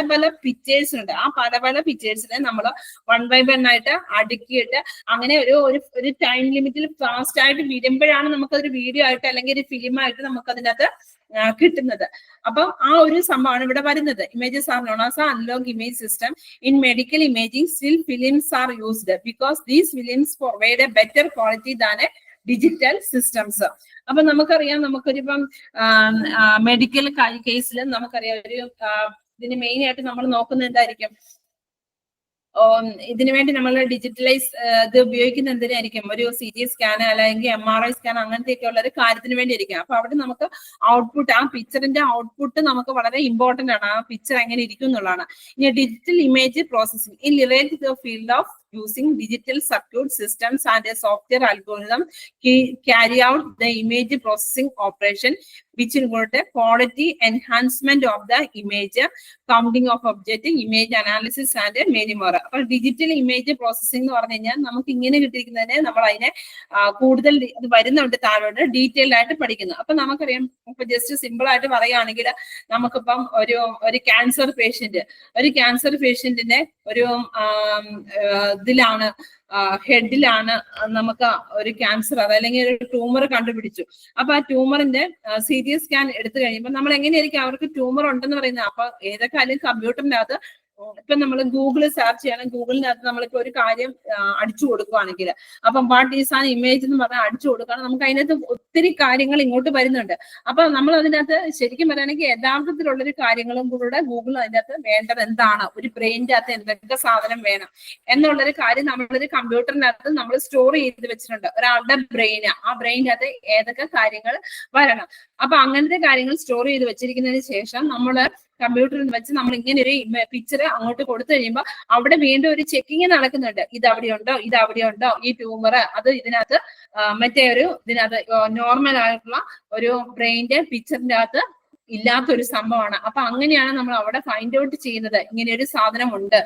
പിക്ചേഴ്സ് ഉണ്ട്. ആ പല പിക്ചേഴ്സിനെ നമ്മൾ 1 by 1 ആയിട്ട് അടുക്കിയിട്ട് അങ്ങനെ ഒരു ടൈം ലിമിറ്റിൽ ഫാസ്റ്റ് ആയിട്ട് വരുമ്പോഴാണ് നമുക്കതൊരു വീഡിയോ ആയിട്ട് അല്ലെങ്കിൽ ഒരു ഫിലിമായിട്ട് നമുക്ക് അതിനകത്ത് കിട്ടുന്നത്. അപ്പം ആ ഒരു സംഭവമാണ് ഇവിടെ വരുന്നത്. Images are known as analogue image system. In medical imaging still films are used because these films provide a better quality than a digital systems. അപ്പൊ നമുക്കറിയാം, നമുക്കൊരിപ്പം മെഡിക്കൽ കേസിൽ നമുക്കറിയാം ഒരു ഇതിന് മെയിൻ ആയിട്ട് നമ്മൾ നോക്കുന്നത് എന്തായിരിക്കും, ഇതിനു വേണ്ടി നമ്മൾ ഡിജിറ്റലൈസ് ഇത് ഉപയോഗിക്കുന്ന എന്തിനായിരിക്കും, ഒരു CT സ്കാൻ അല്ലെങ്കിൽ MRI സ്കാൻ അങ്ങനത്തെയൊക്കെ ഉള്ള ഒരു കാര്യത്തിന് വേണ്ടി ആയിരിക്കും. അപ്പൊ അവിടെ നമുക്ക് ഔട്ട്പുട്ട്, ആ പിക്ചറിന്റെ ഔട്ട്പുട്ട് നമുക്ക് വളരെ ഇമ്പോർട്ടന്റ് ആണ്, ആ പിക്ചർ എങ്ങനെ ഇരിക്കും എന്നുള്ളതാണ്. ഇനി digital image processing in relate to the field of using digital circuit systems and a software algorithm carry out the image processing operation, which include the quality enhancement of the image, counting of object, image analysis and many more. അപ്പോൾ digital image processing എന്ന് പറഞ്ഞു കഴിഞ്ഞാൽ നമുക്ക് ഇങ്ങനെ കിട്ടിയിരിക്കുന്നതിനെ നമ്മൾ അതിനെ കൂടുതൽ ഇത് വരുന്നുണ്ട് താഴോട്ട് ഡീറ്റെയിൽ ആയിട്ട് പഠിക്കുന്നു. അപ്പൊ നമുക്കറിയാം, ഇപ്പൊ ജസ്റ്റ് സിമ്പിൾ ആയിട്ട് പറയുകയാണെങ്കിൽ നമുക്കിപ്പം ഒരു ക്യാൻസർ പേഷ്യന്റിന്റെ ഒരു ഇതിലാണ്, ഹെഡിലാണ് നമുക്ക് ഒരു ക്യാൻസർ അല്ലെങ്കിൽ ഒരു ട്യൂമർ കണ്ടുപിടിച്ചു. അപ്പൊ ആ ട്യൂമറിന്റെ CT സ്കാൻ എടുത്തു കഴിയുമ്പോൾ നമ്മൾ എങ്ങനെയായിരിക്കും അവർക്ക് ട്യൂമർ ഉണ്ടെന്ന് പറയുന്നത്. അപ്പൊ ഏതൊക്കെ അല്ലെങ്കിൽ കമ്പ്യൂട്ടറിനകത്ത് ഇപ്പൊ നമ്മൾ ഗൂഗിൾ സെർച്ച് ചെയ്യണം, ഗൂഗിളിനകത്ത് നമ്മളിപ്പോ ഒരു കാര്യം അടിച്ചു കൊടുക്കുകയാണെങ്കിൽ, അപ്പം വാട്ട് ഈസ് ആൻ ഇമേജ് എന്ന് പറഞ്ഞാൽ അടിച്ചു കൊടുക്കുകയാണ്, നമുക്ക് അതിനകത്ത് ഒത്തിരി കാര്യങ്ങൾ ഇങ്ങോട്ട് വരുന്നുണ്ട്. അപ്പൊ നമ്മൾ അതിനകത്ത് ശരിക്കും പറയുകയാണെങ്കിൽ യഥാർത്ഥത്തിലുള്ളൊരു കാര്യങ്ങളും കൂടെ ഗൂഗിൾ അതിനകത്ത് വേണ്ടത് എന്താണ്, ഒരു ബ്രെയിനിന്റെ അകത്ത് എന്തൊക്കെ സാധനം വേണം എന്നുള്ളൊരു കാര്യം നമ്മളൊരു കമ്പ്യൂട്ടറിനകത്ത് നമ്മൾ സ്റ്റോർ ചെയ്ത് വെച്ചിട്ടുണ്ട്. ഒരാളുടെ ആ ബ്രെയിനിന്റെ അകത്ത് ഏതൊക്കെ കാര്യങ്ങൾ വരണം. അപ്പൊ അങ്ങനത്തെ കാര്യങ്ങൾ സ്റ്റോർ ചെയ്ത് വെച്ചിരിക്കുന്നതിന് ശേഷം നമ്മള് കമ്പ്യൂട്ടറിൽ വെച്ച് നമ്മൾ ഇങ്ങനെ ഒരു പിക്ചർ അങ്ങോട്ട് കൊടുത്തു കഴിയുമ്പോൾ അവിടെ വീണ്ടും ഒരു ചെക്കിങ് നടക്കുന്നുണ്ട്. ഇത് അവിടെ ഉണ്ടോ ഈ ട്യൂമർ, അത് ഇതിനകത്ത് മറ്റേ ഇതിനകത്ത് നോർമൽ ആയിട്ടുള്ള ഒരു ബ്രെയിനിന്റെ പിക്ചറിന്റെ അകത്ത് ഇല്ലാത്തൊരു സംഭവമാണ്. അപ്പൊ അങ്ങനെയാണ് നമ്മൾ അവിടെ ഫൈൻഡ് ഔട്ട് ചെയ്യുന്നത്, ഇങ്ങനെ ഒരു സാധനം ഉണ്ട്,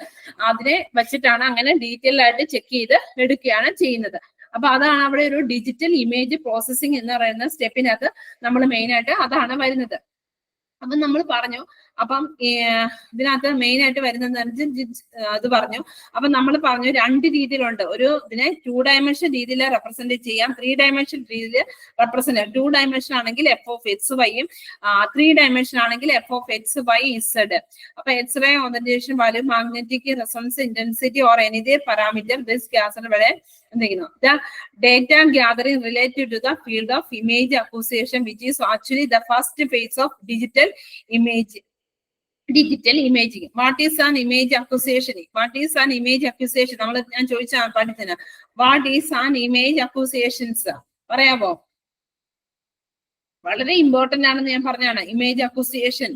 അതിനെ വെച്ചിട്ടാണ് അങ്ങനെ ഡീറ്റെയിൽ ആയിട്ട് ചെക്ക് ചെയ്ത് എടുക്കുകയാണ് ചെയ്യുന്നത്. അപ്പൊ അതാണ് അവിടെ ഒരു ഡിജിറ്റൽ ഇമേജ് പ്രോസസ്സിംഗ് എന്ന് പറയുന്ന സ്റ്റെപ്പിനകത്ത് നമ്മൾ മെയിൻ ആയിട്ട് അതാണ് വരുന്നത്. അപ്പൊ നമ്മൾ പറഞ്ഞു, അപ്പം ഇതിനകത്ത് മെയിൻ ആയിട്ട് വരുന്നത് അത് പറഞ്ഞു. അപ്പൊ നമ്മൾ പറഞ്ഞു രണ്ട് രീതിയിലുണ്ട്, ഒരു ഇതിനെ 2 ഡയമെൻഷൻ രീതിയിൽ റെപ്രസെന്റ് ചെയ്യാം, 3 ഡയമെൻഷൻ രീതിയിൽ റെപ്രസെന്റ് ചെയ്യാം. 2 ഡയമെൻഷൻ ആണെങ്കിൽ f(x,y)യും 3 ഡയമെൻഷൻ ആണെങ്കിൽ f(x,y,z). അപ്പൊ x-ray authentication value, magnetic resonance intensity or another parameter this ഗ്യാസിന് വരെ എന്തെങ്കിലും the data gathering related to the field of image acquisition, which is actually the first phase of digital imaging. What is an image acquisition? ഞാൻ ചോദിച്ച പഠിത്തന what is an image acquisitions പറയാമോ? വളരെ important ആണെന്ന് ഞാൻ പറഞ്ഞാണ്. ഇമേജ് അക്വിസിഷൻ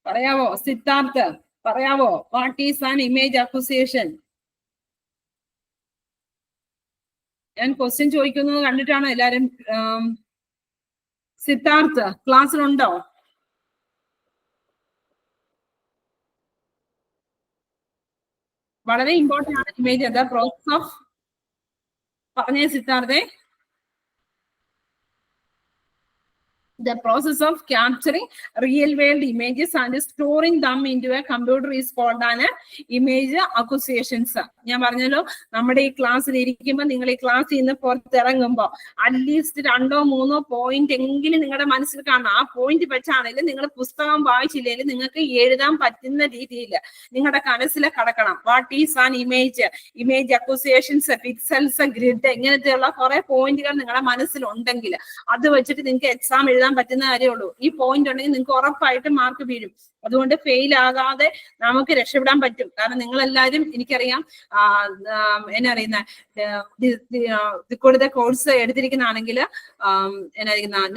പറയാവോ? സിദ്ധാർത്ഥ് പറയാവോ? What is an image acquisition? ഞാൻ ക്വസ്റ്റ്യൻ ചോദിക്കുന്നത് കണ്ടിട്ടാണ് എല്ലാരും. സിദ്ധാർത്ഥ് ക്ലാസ്സിലുണ്ടോ? വളരെ ഇമ്പോർട്ടന്റ് ആണ് ഇമേജ്. ദ പ്രോസസ് ഓഫ് പറഞ്ഞേ സിദ്ധാർത്ഥേ. The process of capturing real world images and storing them into a computer is called an image acquisitions. ഞാൻ പറഞ്ഞല്ലോ, നമ്മുടെ ഈ ക്ലാസ്സിൽ ഇരിക്കുമ്പോൾ നിങ്ങൾ ഈ ക്ലാസ്സിൽ നിന്ന് പുറത്തിറങ്ങുമ്പോൾ അറ്റ്ലീസ്റ്റ് 2-3 പോയിന്റ് എങ്കിലും നിങ്ങളുടെ മനസ്സിൽ കാണണം. ആ പോയിന്റ് വെച്ചാണെങ്കിലും നിങ്ങൾ പുസ്തകം വായിച്ചില്ലെങ്കിൽ നിങ്ങൾക്ക് എഴുതാൻ പറ്റുന്ന രീതിയിൽ നിങ്ങളുടെ മനസ്സിൽ കടക്കണം. What is an image acquisitions, pixels, grid, ഇങ്ങനത്തെയുള്ള കുറെ പോയിന്റുകൾ നിങ്ങളുടെ മനസ്സിലുണ്ടെങ്കിൽ അത് വെച്ചിട്ട് നിങ്ങൾക്ക് എക്സാം എഴുതാൻ പറ്റുന്ന കാര്യമുള്ളൂ. ഈ പോയിന്റ് ഉണ്ടെങ്കിൽ നിങ്ങൾക്ക് ഉറപ്പായിട്ട് മാർക്ക് വീഴും. അതുകൊണ്ട് ഫെയിൽ ആകാതെ നമുക്ക് രക്ഷപ്പെടാൻ പറ്റും. കാരണം നിങ്ങൾ എല്ലാവരും എനിക്കറിയാം എന്നറിയുന്ന ഇപ്പോഴത്തെ കോഴ്സ് എടുത്തിരിക്കുന്നതാണെങ്കിൽ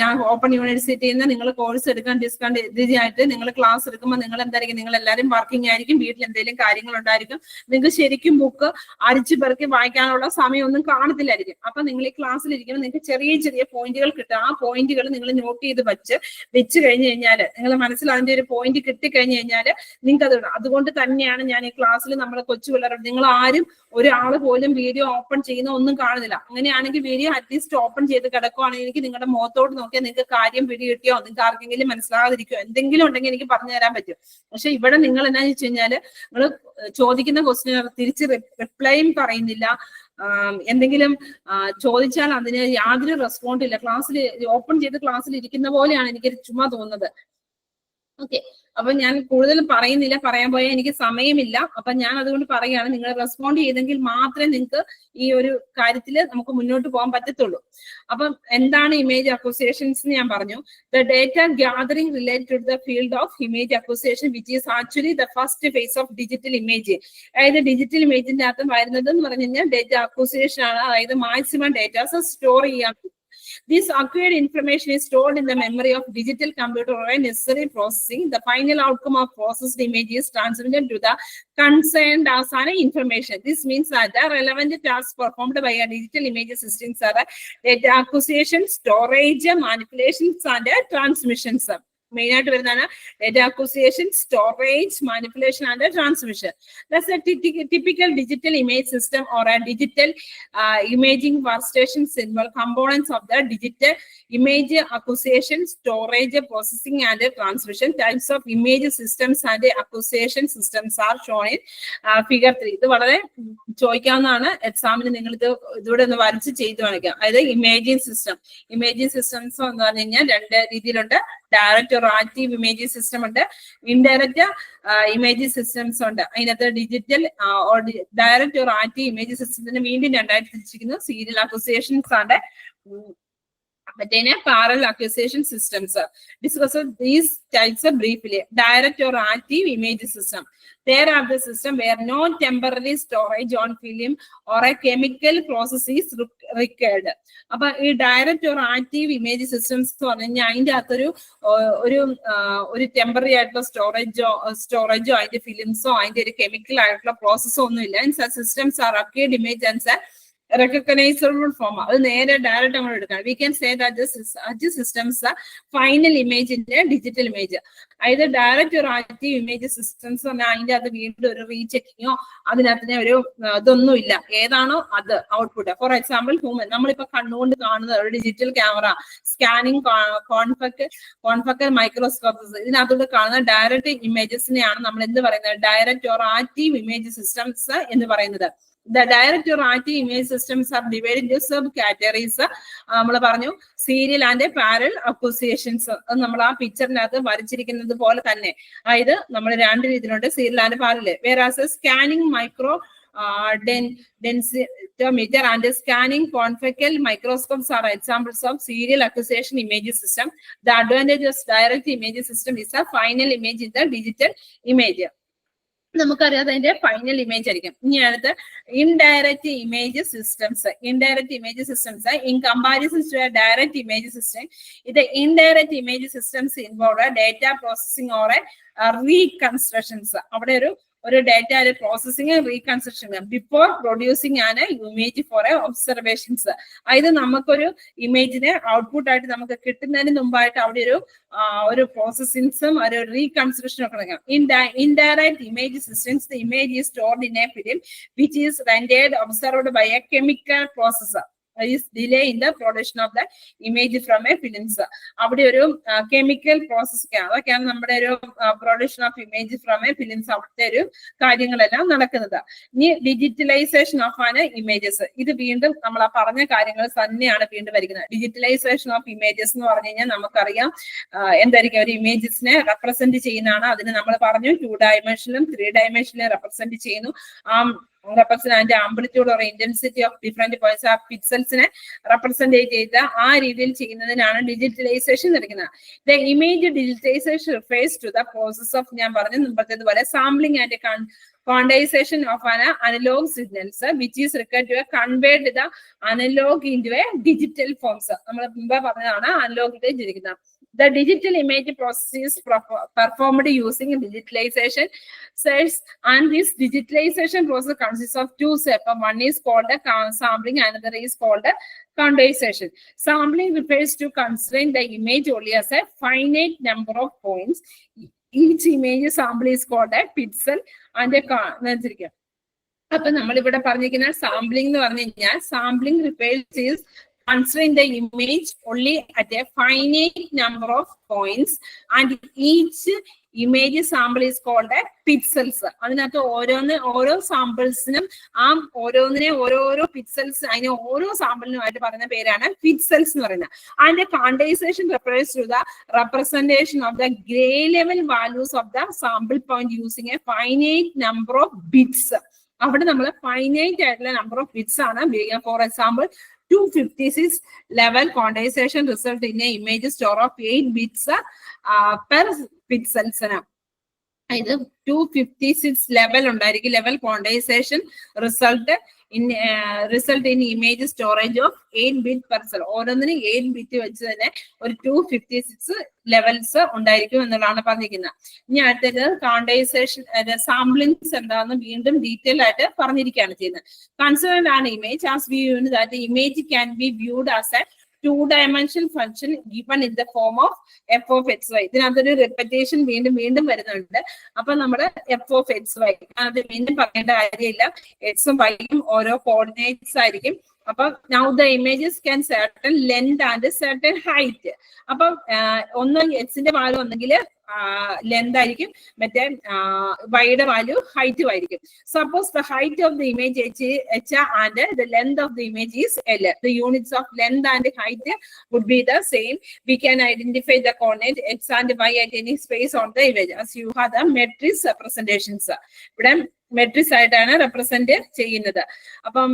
ഞാൻ ഓപ്പൺ യൂണിവേഴ്സിറ്റിയിൽ നിന്ന് നിങ്ങൾ കോഴ്സ് എടുക്കാൻ ഡിസ്കൗണ്ട് ആയിട്ട് നിങ്ങൾ ക്ലാസ് എടുക്കുമ്പോൾ നിങ്ങൾ എന്തായിരിക്കും, നിങ്ങൾ എല്ലാവരും വർക്കിംഗ് ആയിരിക്കും, വീട്ടിൽ എന്തെങ്കിലും കാര്യങ്ങൾ ഉണ്ടായിരിക്കും, നിങ്ങൾക്ക് ശരിക്കും ബുക്ക് അരിച്ചു പെറുക്കി വായിക്കാനുള്ള സമയമൊന്നും കാണത്തില്ലായിരിക്കും. അപ്പൊ നിങ്ങൾ ഈ ക്ലാസ്സിൽ ഇരിക്കുമ്പോൾ നിങ്ങൾക്ക് ചെറിയ ചെറിയ പോയിന്റുകൾ കിട്ടും. ആ പോയിന്റുകൾ നിങ്ങൾ നോട്ട് ചെയ്ത് വെച്ച് കഴിഞ്ഞ് കഴിഞ്ഞാൽ നിങ്ങളുടെ മനസ്സിൽ അതിന്റെ ഒരു പോയിന്റ് കിട്ടിക്കഴിഞ്ഞു കഴിഞ്ഞാൽ നിങ്ങൾക്ക് അത്. അതുകൊണ്ട് തന്നെയാണ് ഞാൻ ഈ ക്ലാസ്സിൽ നമ്മളെ കൊച്ചു പിള്ളേരോട്, നിങ്ങൾ ആരും ഒരാള് പോലും വീഡിയോ ഓപ്പൺ ചെയ്യുന്ന ഒന്നും കാണുന്നില്ല. അങ്ങനെയാണെങ്കിൽ വീഡിയോ അറ്റ്ലീസ്റ്റ് ഓപ്പൺ ചെയ്ത് കിടക്കുവാണെങ്കിൽ എനിക്ക് നിങ്ങളുടെ മുഖത്തോട്ട് നോക്കിയാൽ നിങ്ങൾക്ക് കാര്യം പിടികിട്ടിയോ, നിങ്ങൾക്ക് ആർക്കെങ്കിലും മനസ്സിലാകാതിരിക്കോ, എന്തെങ്കിലും ഉണ്ടെങ്കിൽ എനിക്ക് പറഞ്ഞു തരാൻ പറ്റും. പക്ഷെ ഇവിടെ നിങ്ങൾ എന്താണെന്ന് വെച്ച് കഴിഞ്ഞാല് നിങ്ങൾ ചോദിക്കുന്ന ക്വസ്റ്റ്യൻ തിരിച്ച് റിപ്ലൈയും പറയുന്നില്ല. എന്തെങ്കിലും ചോദിച്ചാൽ അതിന് യാതൊരു റെസ്പോണ്ട് ഇല്ല. ക്ലാസ്സിൽ ഓപ്പൺ ചെയ്ത് ക്ലാസ്സിൽ ഇരിക്കുന്ന പോലെയാണ് എനിക്ക് ചുമ്മാ തോന്നുന്നത്. ഓക്കെ, അപ്പൊ ഞാൻ കൂടുതൽ പറയുന്നില്ല, പറയാൻ പോയാൽ എനിക്ക് സമയമില്ല. അപ്പൊ ഞാൻ അതുകൊണ്ട് പറയുകയാണ്, നിങ്ങൾ റെസ്പോണ്ട് ചെയ്തെങ്കിൽ മാത്രമേ നിങ്ങൾക്ക് ഈ ഒരു കാര്യത്തിൽ നമുക്ക് മുന്നോട്ട് പോകാൻ പറ്റത്തുള്ളൂ. അപ്പം എന്താണ് ഇമേജ് അക്വസിയേഷൻസ് എന്ന് ഞാൻ പറഞ്ഞു. The data gathering related to the field of image acquisition which is actually the first phase of digital image. അതായത് ഡിജിറ്റൽ ഇമേജിന്റെ അകത്ത് വരുന്നത് എന്ന് പറഞ്ഞു കഴിഞ്ഞാൽ ഡേറ്റ അക്വസിയേഷൻ ആണ്. അതായത് മാക്സിമം ഡേറ്റാസ് സ്റ്റോർ ചെയ്യാൻ. This acquired information is stored in the memory of digital computer or necessary processing. The final outcome of processed image is transmitted to the concerned as an information. This means that the relevant tasks performed by a digital image systems are data acquisition, storage, manipulations, and transmissions. Main ആയിട്ട് വരുന്നതാണ് data acquisition, storage, manipulation and transmission. That's a typical digital image system or a digital imaging workstations involve components of the digital image acquisition, storage, processing and transmission. Types of image systems and acquisition systems are shown in figure 3. ഇത് വളരെ ചോദിക്കാവുന്നതാണ് എക്സാമിന്. നിങ്ങൾ ഇതിവിടെ ഒന്ന് വരച്ച് ചെയ്ത് കാണിക്കാം. അതായത് ഇമേജിംഗ് സിസ്റ്റംസ് എന്ന് പറഞ്ഞു കഴിഞ്ഞാൽ രണ്ട് രീതിയിലുണ്ട്. ഡയറക്റ്റ് ഒരു ആക്റ്റീവ് ഇമേജിംഗ് സിസ്റ്റം ഉണ്ട്, ഇൻഡയറക്റ്റ് ഇമേജിംഗ് സിസ്റ്റംസ് ഉണ്ട്. അതിനകത്ത് ഡിജിറ്റൽ ഡയറക്റ്റ് ഒരു ആക്റ്റീവ് ഇമേജിംഗ് സിസ്റ്റത്തിന് വീണ്ടും രണ്ടായിട്ട് തിരിച്ചിരിക്കുന്നു. സീരിയൽ അക്വസിയേഷൻസ് ആണ്, മറ്റേ parallel acquisition systems. Discuss these types briefly. Direct or active image system. There are the system where no temporary storage on film or a chemical process is required. അപ്പൊ ഈ direct or active image systems എന്ന് പറഞ്ഞു കഴിഞ്ഞാൽ അതിന്റെ അകത്തൊരു ഒരു temporary ആയിട്ടുള്ള സ്റ്റോറേജോ അതിന്റെ ഫിലിംസോ അതിന്റെ ഒരു കെമിക്കൽ ആയിട്ടുള്ള പ്രോസസ്സോ ഒന്നുമില്ല. Systems R acquired image and recognizable form. അത് നേരെ ഡയറക്റ്റ് നമ്മൾ എടുക്കണം. We can say that systems final image in digital image. അതായത് ഡയറക്റ്റ് ഒരു ആക്റ്റീവ് ഇമേജ് സിസ്റ്റംസ് പറഞ്ഞാൽ അതിന്റെ അത് വീണ്ടും ഒരു റീചെക്കിങ്ങോ അതിനകത്തിന് ഒരു ഇതൊന്നുമില്ല. ഏതാണോ അത് ഔട്ട്പുട്ട്. ഫോർ എക്സാമ്പിൾ ഹ്യൂമൻ, നമ്മളിപ്പോ കണ്ണുകൊണ്ട് കാണുന്ന ഒരു ഡിജിറ്റൽ ക്യാമറ, സ്കാനിങ്, കോൺഫക്കൽ മൈക്രോസ്കോപ്സ്, ഇതിനകത്തോട്ട് കാണുന്ന ഡയറക്റ്റ് ഇമേജസിനെയാണ് നമ്മൾ എന്ത് പറയുന്നത്, direct or active image systems എന്ന് പറയുന്നത്. The direct or active image systems are divided into subcategories. നമ്മൾ പറഞ്ഞു സീരിയൽ ആൻഡ് പാരലൽ അക്വസിയേഷൻസ്. നമ്മൾ ആ പിക്ചറിനകത്ത് വരച്ചിരിക്കുന്നത് പോലെ തന്നെ. അതായത് നമ്മൾ രണ്ട് രീതിയിലുണ്ട്, serial and parallel. വേറാസ് scanning micro densitometer and scanning confocal microscopes are examples of serial acquisition image system. The advantage of direct image system is a final image in the digital image. നമുക്കറിയാതെ അതിന്റെ final image ആയിരിക്കും. ഇനി അടുത്ത് indirect image systems. In comparison to a direct image system, ഇത് indirect image systems involve data processing or reconstructions. അവിടെ ഒരു data processing, reconstruction before producing ആണ് image for observations. അതായത് നമുക്കൊരു ഇമേജിനെ ഔട്ട്പുട്ട് ആയിട്ട് നമുക്ക് കിട്ടുന്നതിന് മുമ്പായിട്ട് അവിടെ ഒരു പ്രോസസിംഗ്സും ഒരു റീകൺസ്ട്രക്ഷനും ഒക്കെ നടക്കാം. Indirect image systems, the image is stored in a film which is rendered observed by a chemical processor. Is delay in the production of the image from a films. അവിടെ ഒരു കെമിക്കൽ പ്രോസസ് അതൊക്കെയാണ് നമ്മുടെ ഒരു production of image from A films. അവിടുത്തെ ഒരു കാര്യങ്ങളെല്ലാം നടക്കുന്നത്. ഇനി ഡിജിറ്റലൈസേഷൻ ഓഫ് ആണ് ഇമേജസ്. ഇത് വീണ്ടും നമ്മൾ ആ പറഞ്ഞ കാര്യങ്ങൾ തന്നെയാണ് വീണ്ടും വരുന്നത്. ഡിജിറ്റലൈസേഷൻ ഓഫ് ഇമേജസ് എന്ന് പറഞ്ഞു കഴിഞ്ഞാൽ നമുക്കറിയാം എന്തായിരിക്കും, ഒരു ഇമേജസിനെ റെപ്രസെന്റ് ചെയ്യുന്നതാണ്. അതിന് നമ്മൾ പറഞ്ഞു 2 dimensionലും 3 dimensionലും റെപ്രസെന്റ് ചെയ്യുന്നു. Represent amplitude or intensity of different points ആ പിക്സൽസിനെ റെപ്രസെന്റ് ചെയ്ത് ആ രീതിയിൽ ചെയ്യുന്നതിനാണ് ഡിജിറ്റലൈസേഷൻ നടക്കുന്നത്. The image digitalization refers to the process of, ഞാൻ പറഞ്ഞു മുമ്പത്തേതുപോലെ, sampling and quantization of an analog signals which is required to convert the analog into a digital forms. നമ്മൾ മുമ്പേ പറഞ്ഞതാണ് അനലോഗ് ഇരിക്കുന്നത്. The digital image process is performed using digitalization steps, and this digitalization process consists of 2 steps. One is called sampling, another is called quantization. Sampling refers to considering the image only as a finite number of points. Each image sample is called a pixel and a car. അപ്പൊ നമ്മളിവിടെ പറഞ്ഞിരിക്കുന്ന sampling എന്ന് പറഞ്ഞു കഴിഞ്ഞാൽ, sampling refers is considering the image only at a finite number of points, and each image sample is called a pixels. അതിനകത്ത് ഓരോ സാമ്പിൾസിനും ആ ഓരോ പിക്സൽസ് അതിന് ഓരോ സാമ്പിളിനുമായിട്ട് പറയുന്ന പേരാണ് പിക്സൽസ് എന്ന് പറയുന്നത്. അതിന്റെ ക്വാണ്ടിസേഷൻ refers to the representation of the gray level values of the sample point using a finite number of bits. അവിടെ നമ്മൾ ഫൈനൈറ്റ് ആയിട്ടുള്ള നമ്പർ ഓഫ് ബിറ്റ്സ് ആണ് ഉപയോഗിക്കുക. For example 256 level quantization result in a image store of 8 bits per pixels. ഇത് 256 level ഉണ്ടായിരിക്കും. Level quantization result in image storage of 8 bit per cell. ഓരോന്നിനും 8 bit വെച്ച് തന്നെ ഒരു 256 ലെവൽസ് ഉണ്ടായിരിക്കും എന്നുള്ളതാണ് പറഞ്ഞിരിക്കുന്നത്. ഇനി അടുത്തത് ക്വാണ്ടിസേഷൻ സാമ്പിളിങ്സ് എന്താണെന്ന് വീണ്ടും ഡീറ്റെയിൽ ആയിട്ട് പറഞ്ഞിരിക്കുകയാണ് ചെയ്യുന്നത്. Consider an image as we you that image can B viewed as A two-dimensional function given in the form of f of xy. ഇതിനകത്തൊരു റെപ്പിറ്റേഷൻ വീണ്ടും വരുന്നുണ്ട്. അപ്പൊ നമ്മുടെ f of xy അത് വീണ്ടും പറയേണ്ട കാര്യമില്ല. എക്സും വൈയും ഓരോ കോർഡിനേറ്റ്സ് ആയിരിക്കും. അപ്പൊ now the images can certain length and certain height. അപ്പൊ ഒന്ന് എക്സിന്റെ വാല്യൂ ഒന്നെങ്കിൽ ലെന്ത് ആയിരിക്കും, മറ്റേ വൈയുടെ വാല്യൂ ഹൈറ്റും ആയിരിക്കും. Suppose the height of the image h and the length of the image is l. The units of length and height would be the same. We can identify the coordinate x and y at any space on the image as you have the matrix representations. ഇവിടെ matrix ആയിട്ടാണ് represent ചെയ്യുന്നത്. അപ്പം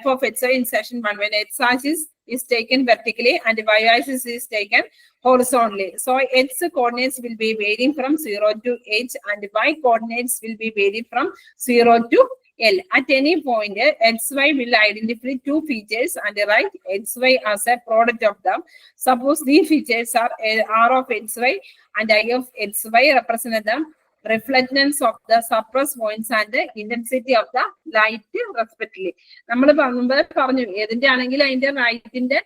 f of x in section 1 when x axis is taken vertically and y axis is taken horizontally. So x coordinates will be varying from 0 to h and y coordinates will be varying from 0 to L. At any point, xy will identify two features and write xy as a product of them. Suppose these features are r of xy and I of xy represent them reflectance of the suppressed points and the intensity of the light respectively. നമ്മൾ പറഞ്ഞു ഏതിന്റെ ആണെങ്കിൽ അതിന്റെ റൈറ്റിന്റെ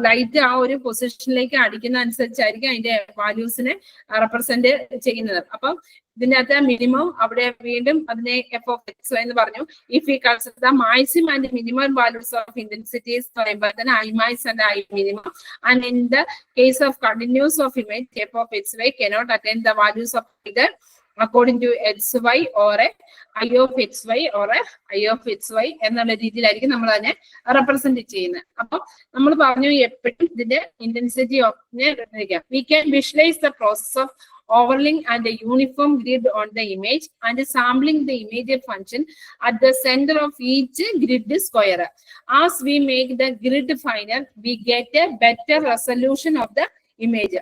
light ആ ഒരു പൊസിഷനിലേക്ക് അടിക്കുന്ന അനുസരിച്ചായിരിക്കും അതിന്റെ വാല്യൂസിനെ റെപ്രസെന്റ് ചെയ്യുന്നത്. അപ്പം ഇതിന്റെ അകത്ത് മിനിമം അവിടെ വീണ്ടും അതിനെ f of x എന്ന് പറഞ്ഞു. If you consider the maximum and minimum values of intensities പറയുമ്പോൾ തന്നെ I max and I minimum, and in the case of continuous of image f of xy cannot attain the values of either according to xy or I of xy or I of xy എന്നുള്ള രീതിയിലായിരിക്കും നമ്മൾ അതിനെ represent ചെയ്യുന്നത്. അപ്പം നമ്മൾ പറഞ്ഞു എപ്പോഴും ഇതിന്റെ intensity of we can visualize the process of overlaying and a uniform grid on the image and sampling the image function at the center of each grid square. As we make the grid finer, we get a better resolution of the image.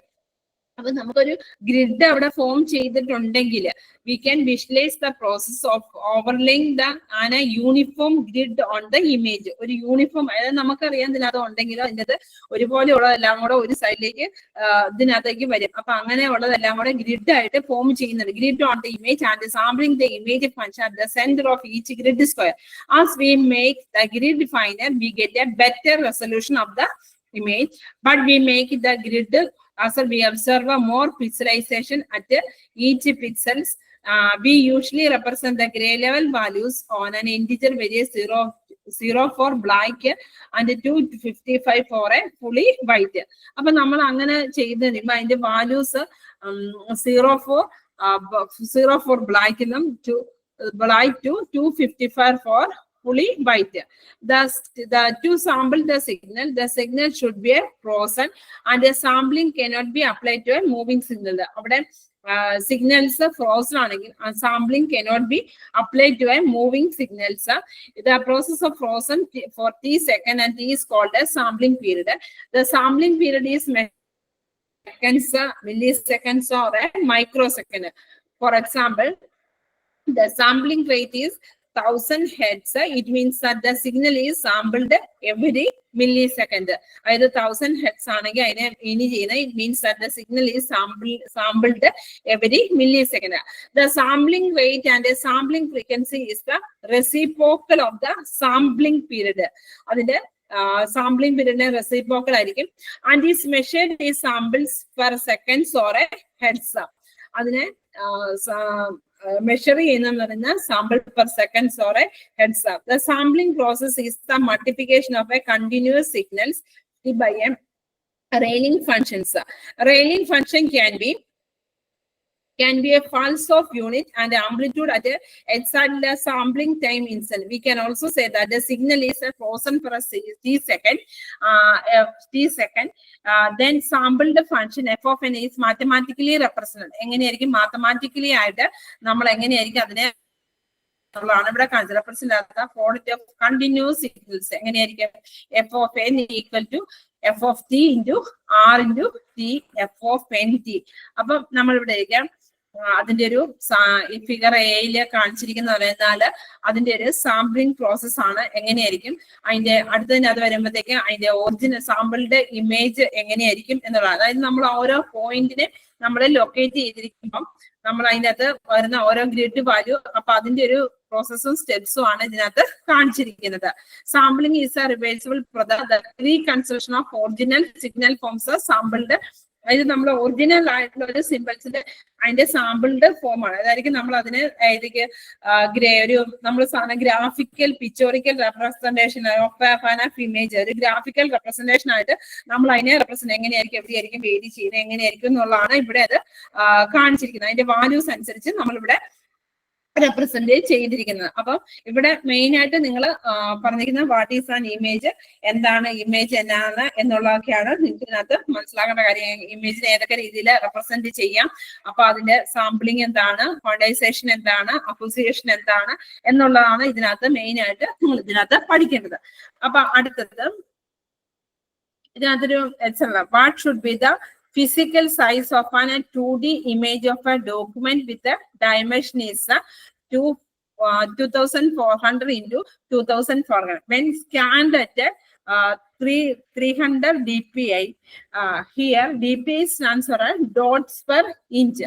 അപ്പൊ നമുക്കൊരു grid അവിടെ form ചെയ്തിട്ടുണ്ടെങ്കിൽ we can visualize the process of overlaying the uniform grid on the image. ഒരു uniform, അതായത് നമുക്കറിയാം ഇതിനകത്ത് ഉണ്ടെങ്കിലോ അതിൻ്റെ ഒരുപോലെ ഉള്ളതെല്ലാം കൂടെ ഒരു സൈഡിലേക്ക് ഇതിനകത്തേക്ക് വരും. അപ്പൊ അങ്ങനെ ഉള്ളതെല്ലാം കൂടെ ഗ്രിഡ് ആയിട്ട് ഫോം ചെയ്യുന്നുണ്ട്. Grid on the image and sampling the image function at the centre of each grid square. As we make the grid finer we get A better resolution of the image, but we make the grid as we observe more pixelization at each pixels. We usually represent the gray level values on an integer variable 0 for black and 255 for a fully white. അപ്പൊ നമ്മൾ അങ്ങനെ ചെയ്ത് അതിന്റെ values 0 for black എന്നും black to 255 for fully white. To sample the signal should be a frozen and the sampling cannot be applied to a moving signal. അവിടെ signals frozen ആണെങ്കിൽ sampling cannot be applied to a moving signals. The process of frozen for t second and t is called as sampling period. The sampling period is seconds, milliseconds or a microsecond. For example, the sampling rate is 1000 hertz. It means that the signal is sampled every millisecond. Either 1000 hertz ആണെങ്കിൽ അതിനെ ഇനി ചെയ്യുന്ന it means that the signal is sampled every millisecond. The sampling rate and the sampling frequency is the reciprocal of the sampling period. അതിന്റെ sampling period reciprocal ആയിരിക്കും. And is measured is samples per seconds or a hertz. അതിനെ measure ചെയ്യുന്ന sample per seconds or a hertz. The sampling process is the multiplication of a continuous signals by a Rayleigh functions. Rayleigh function can be can be a pulse of unit and amplitude at exact the sampling time instant. We can also say that the signal is frozen for a t second. Then sampled function f of n is mathematically represented. എങ്ങനെയായിരിക്കും mathematically ആയിട്ട് നമ്മൾ എങ്ങനെയായിരിക്കും അതിനെ ഇവിടെ represent ആക്കുക quantity of continuous signals. എങ്ങനെയായിരിക്കും f of n equal to f of t into r into t f of n t. അപ്പം നമ്മൾ ഇവിടെ ഇരിക്കാം അതിന്റെ ഒരു ഫിഗർ എയിൽ കാണിച്ചിരിക്കുന്ന പറയുന്നാല് അതിന്റെ ഒരു സാമ്പിളിംഗ് പ്രോസസ് ആണ്. എങ്ങനെയായിരിക്കും അതിന്റെ അടുത്തതിന് അത് വരുമ്പോഴത്തേക്ക് അതിന്റെ ഒറിജിനൽ സാമ്പിളിന്റെ ഇമേജ് എങ്ങനെയായിരിക്കും എന്നുള്ളത്. അതായത് നമ്മൾ ഓരോ പോയിന്റിനെ നമ്മൾ ലൊക്കേറ്റ് ചെയ്തിരിക്കുമ്പം നമ്മൾ അതിൻ്റെ അകത്ത് വരുന്ന ഓരോ ഗ്രിഡ് വാല്യൂ അപ്പൊ അതിന്റെ ഒരു പ്രോസസ്സും സ്റ്റെപ്സും ആണ് ഇതിനകത്ത് കാണിച്ചിരിക്കുന്നത്. Sampling is A reversible reconstruction of original signal forms sampled. അതായത് നമ്മൾ ഒറിജിനൽ ആയിട്ടുള്ള ഒരു സിമ്പിൾസിന്റെ അതിന്റെ സാമ്പിൾഡ് ഫോം ആണ്. അതായിരിക്കും നമ്മൾ അതിന് ഒരു നമ്മൾ സാധനം graphical pictorial representation of image ഒരു ഗ്രാഫിക്കൽ റെപ്രസെന്റേഷൻ ആയിട്ട് നമ്മൾ അതിനെ റെപ്രസെന്റ് എങ്ങനെയായിരിക്കും എവിടെയായിരിക്കും വേരി ചെയ്യുന്നത് എങ്ങനെയായിരിക്കും എന്നുള്ളതാണ് ഇവിടെ അത് കാണിച്ചിരിക്കുന്നത്. അതിന്റെ വാല്യൂസ് അനുസരിച്ച് നമ്മളിവിടെ റെപ്രസെന്റ് ചെയ്തിരിക്കുന്നത്. അപ്പം ഇവിടെ മെയിൻ ആയിട്ട് നിങ്ങൾ പറഞ്ഞിരിക്കുന്ന വാട്ട് ഈസ് ആൻ ഇമേജ്, എന്താണ് ഇമേജ് എന്നാണ് എന്നുള്ളതൊക്കെയാണ് നിങ്ങൾക്ക് ഇതിനകത്ത് മനസ്സിലാക്കേണ്ട കാര്യം. ഇമേജിനെ ഏതൊക്കെ രീതിയിൽ റെപ്രസെന്റ് ചെയ്യാം, അപ്പൊ അതിന്റെ സാമ്പിളിംഗ് എന്താണ്, ക്വാണ്ടൈസേഷൻ എന്താണ്, അസോസിയേഷൻ എന്താണ് എന്നുള്ളതാണ് ഇതിനകത്ത് മെയിൻ ആയിട്ട് നിങ്ങൾ ഇതിനകത്ത് പഠിക്കേണ്ടത്. അപ്പൊ അടുത്തത് ഇതിനകത്തൊരു what should be the physical size of a 2D image of a document with a dimension is 2400 into 2400 when scanned at 300 dpi. Here dpi stands for dots per inch.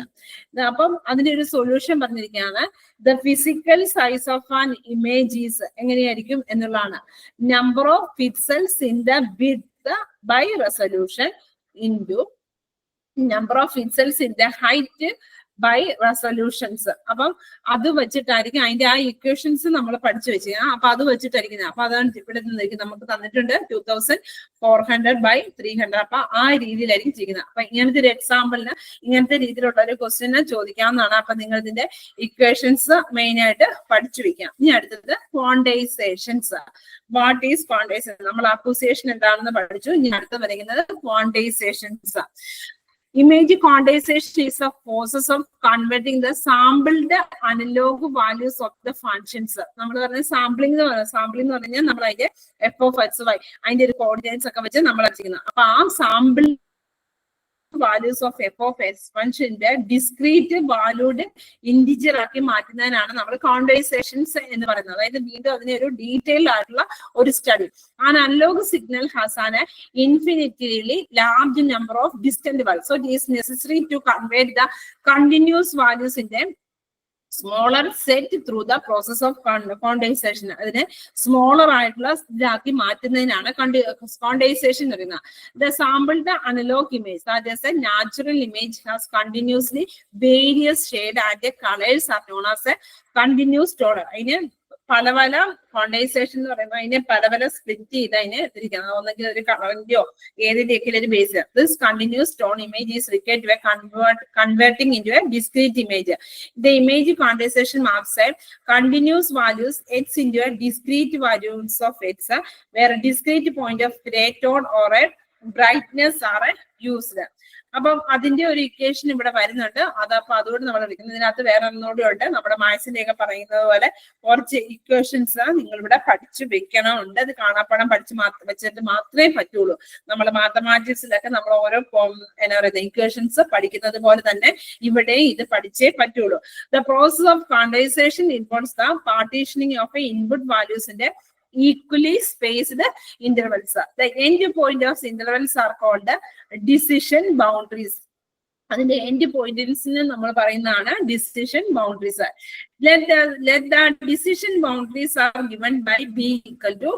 അപ്പം അതിന്റെ ഒരു സൊല്യൂഷൻ പറഞ്ഞിരിക്കുകയാണ്. The physical size of an image is എങ്ങനെയായിരിക്കും എന്നുള്ളതാണ് number of pixels in the width by resolution into number of pixels in the height by resolutions. അപ്പം അത് വെച്ചിട്ടായിരിക്കും അതിന്റെ ആ ഇക്വേഷൻസ് നമ്മൾ പഠിച്ചു വെച്ചാൽ അപ്പൊ അത് വെച്ചിട്ടായിരിക്കും. അപ്പൊ അതാണ് ഇവിടെ നിന്നിരിക്കും നമുക്ക് തന്നിട്ടുണ്ട് 2400 by 300. അപ്പൊ ആ രീതിയിലായിരിക്കും ചെയ്യുന്നത്. അപ്പൊ ഇങ്ങനത്തെ ഒരു എക്സാമ്പിളിന് ഇങ്ങനത്തെ രീതിയിലുള്ള ഒരു ക്വസ്റ്റ്യന് ചോദിക്കാവുന്നതാണ്. അപ്പൊ നിങ്ങൾ ഇതിന്റെ ഇക്വേഷൻസ് മെയിൻ ആയിട്ട് പഠിച്ചു വെക്കാം. ഇനി അടുത്തത് ക്വാണ്ടൈസേഷൻസ്. What is quantization? നമ്മൾ അസോസിയേഷൻ എന്താണെന്ന് പഠിച്ചു. ഇനി അടുത്ത് പറയുന്നത് ക്വാണ്ടൈസേഷൻസ്. Image quantization is a process of converting the sampled analog values of the functions. നമ്മൾ പറഞ്ഞ സാമ്പിളിംഗ് എന്ന് പറയുന്നത് സാമ്പിളിംഗ് എന്ന് പറഞ്ഞാൽ നമ്മൾ അതിന്റെ എഫ് ഓഫ് എക്സ് വൈ അതിന്റെ ഒരു കോർഡിനേറ്റ്സ് ഒക്കെ വെച്ച് നമ്മൾ ചെയ്യുന്നത്. അപ്പൊ ആ sample values of f of expansionന്റെ ഡിസ്ക്രീറ്റ് വാല്യൂഡ് ഇന്റിജർ ആക്കി മാറ്റുന്നതിനാണ് നമ്മൾ ക്വാണ്ടൈസേഷൻസ് എന്ന് പറയുന്നത്. അതായത് വീണ്ടും അതിനെ ഒരു ഡീറ്റെയിൽ ആയിട്ടുള്ള ഒരു study. An analog signal has an infinitely large number of distant values. So it is necessary to convert the continuous values in smaller set through the process of quantization. അതിനെ സ്മോളർ ആയിട്ടുള്ള ഇതാക്കി മാറ്റുന്നതിനാണ് quantization എന്ന് പറയുന്നത്. The sampled analog image, that is a natural image, has continuously various shade and colors are known as a continuous toner. അതിന് പല പല quantisation എന്ന് പറയുമ്പോൾ അതിനെ പല പല സ്പ്ലിറ്റ് ചെയ്ത് അതിനെ തിരിക്കണം. ഒന്നെങ്കിൽ ഒരു കളറിന്റെയോ ഏതിന്റെയൊക്കെ ഒരു base. This continuous tone image is required to converting into a discrete image. The image quantization maps a continuous values x into a discrete values of x where discrete point of grey tone or a brightness are used. അപ്പം അതിന്റെ ഒരു equation ഇവിടെ വരുന്നുണ്ട്. അതപ്പോ അതുകൊണ്ട് നമ്മൾ എടുക്കുന്നത്. ഇതിനകത്ത് വേറെ ഒന്നുകൂടി ഉണ്ട്. നമ്മുടെ മാത്സിന്റെ ഒക്കെ പറയുന്നത് പോലെ കുറച്ച് ഇക്വേഷൻസ് നിങ്ങൾ ഇവിടെ പഠിച്ചു വെക്കണമുണ്ട്. അത് കാണാപ്പാടം വെച്ചിട്ട് മാത്രമേ പറ്റുള്ളൂ. നമ്മൾ മാത്തമാറ്റിക്സിലൊക്കെ നമ്മൾ ഓരോ എന്നാ പറയുന്നത് ഇക്വേഷൻസ് പഠിക്കുന്നത് പോലെ തന്നെ ഇവിടെ ഇത് പഠിച്ചേ പറ്റുള്ളൂ. The process of quantization involves the partitioning of a input വാല്യൂസിന്റെ equally spaced intervals. The end point of intervals are called decision boundaries. അതിന്റെ എൻഡ് പോയിന്റ്സിന് നമ്മൾ പറയുന്നതാണ് decision boundaries. let the decision boundaries are given by b equal to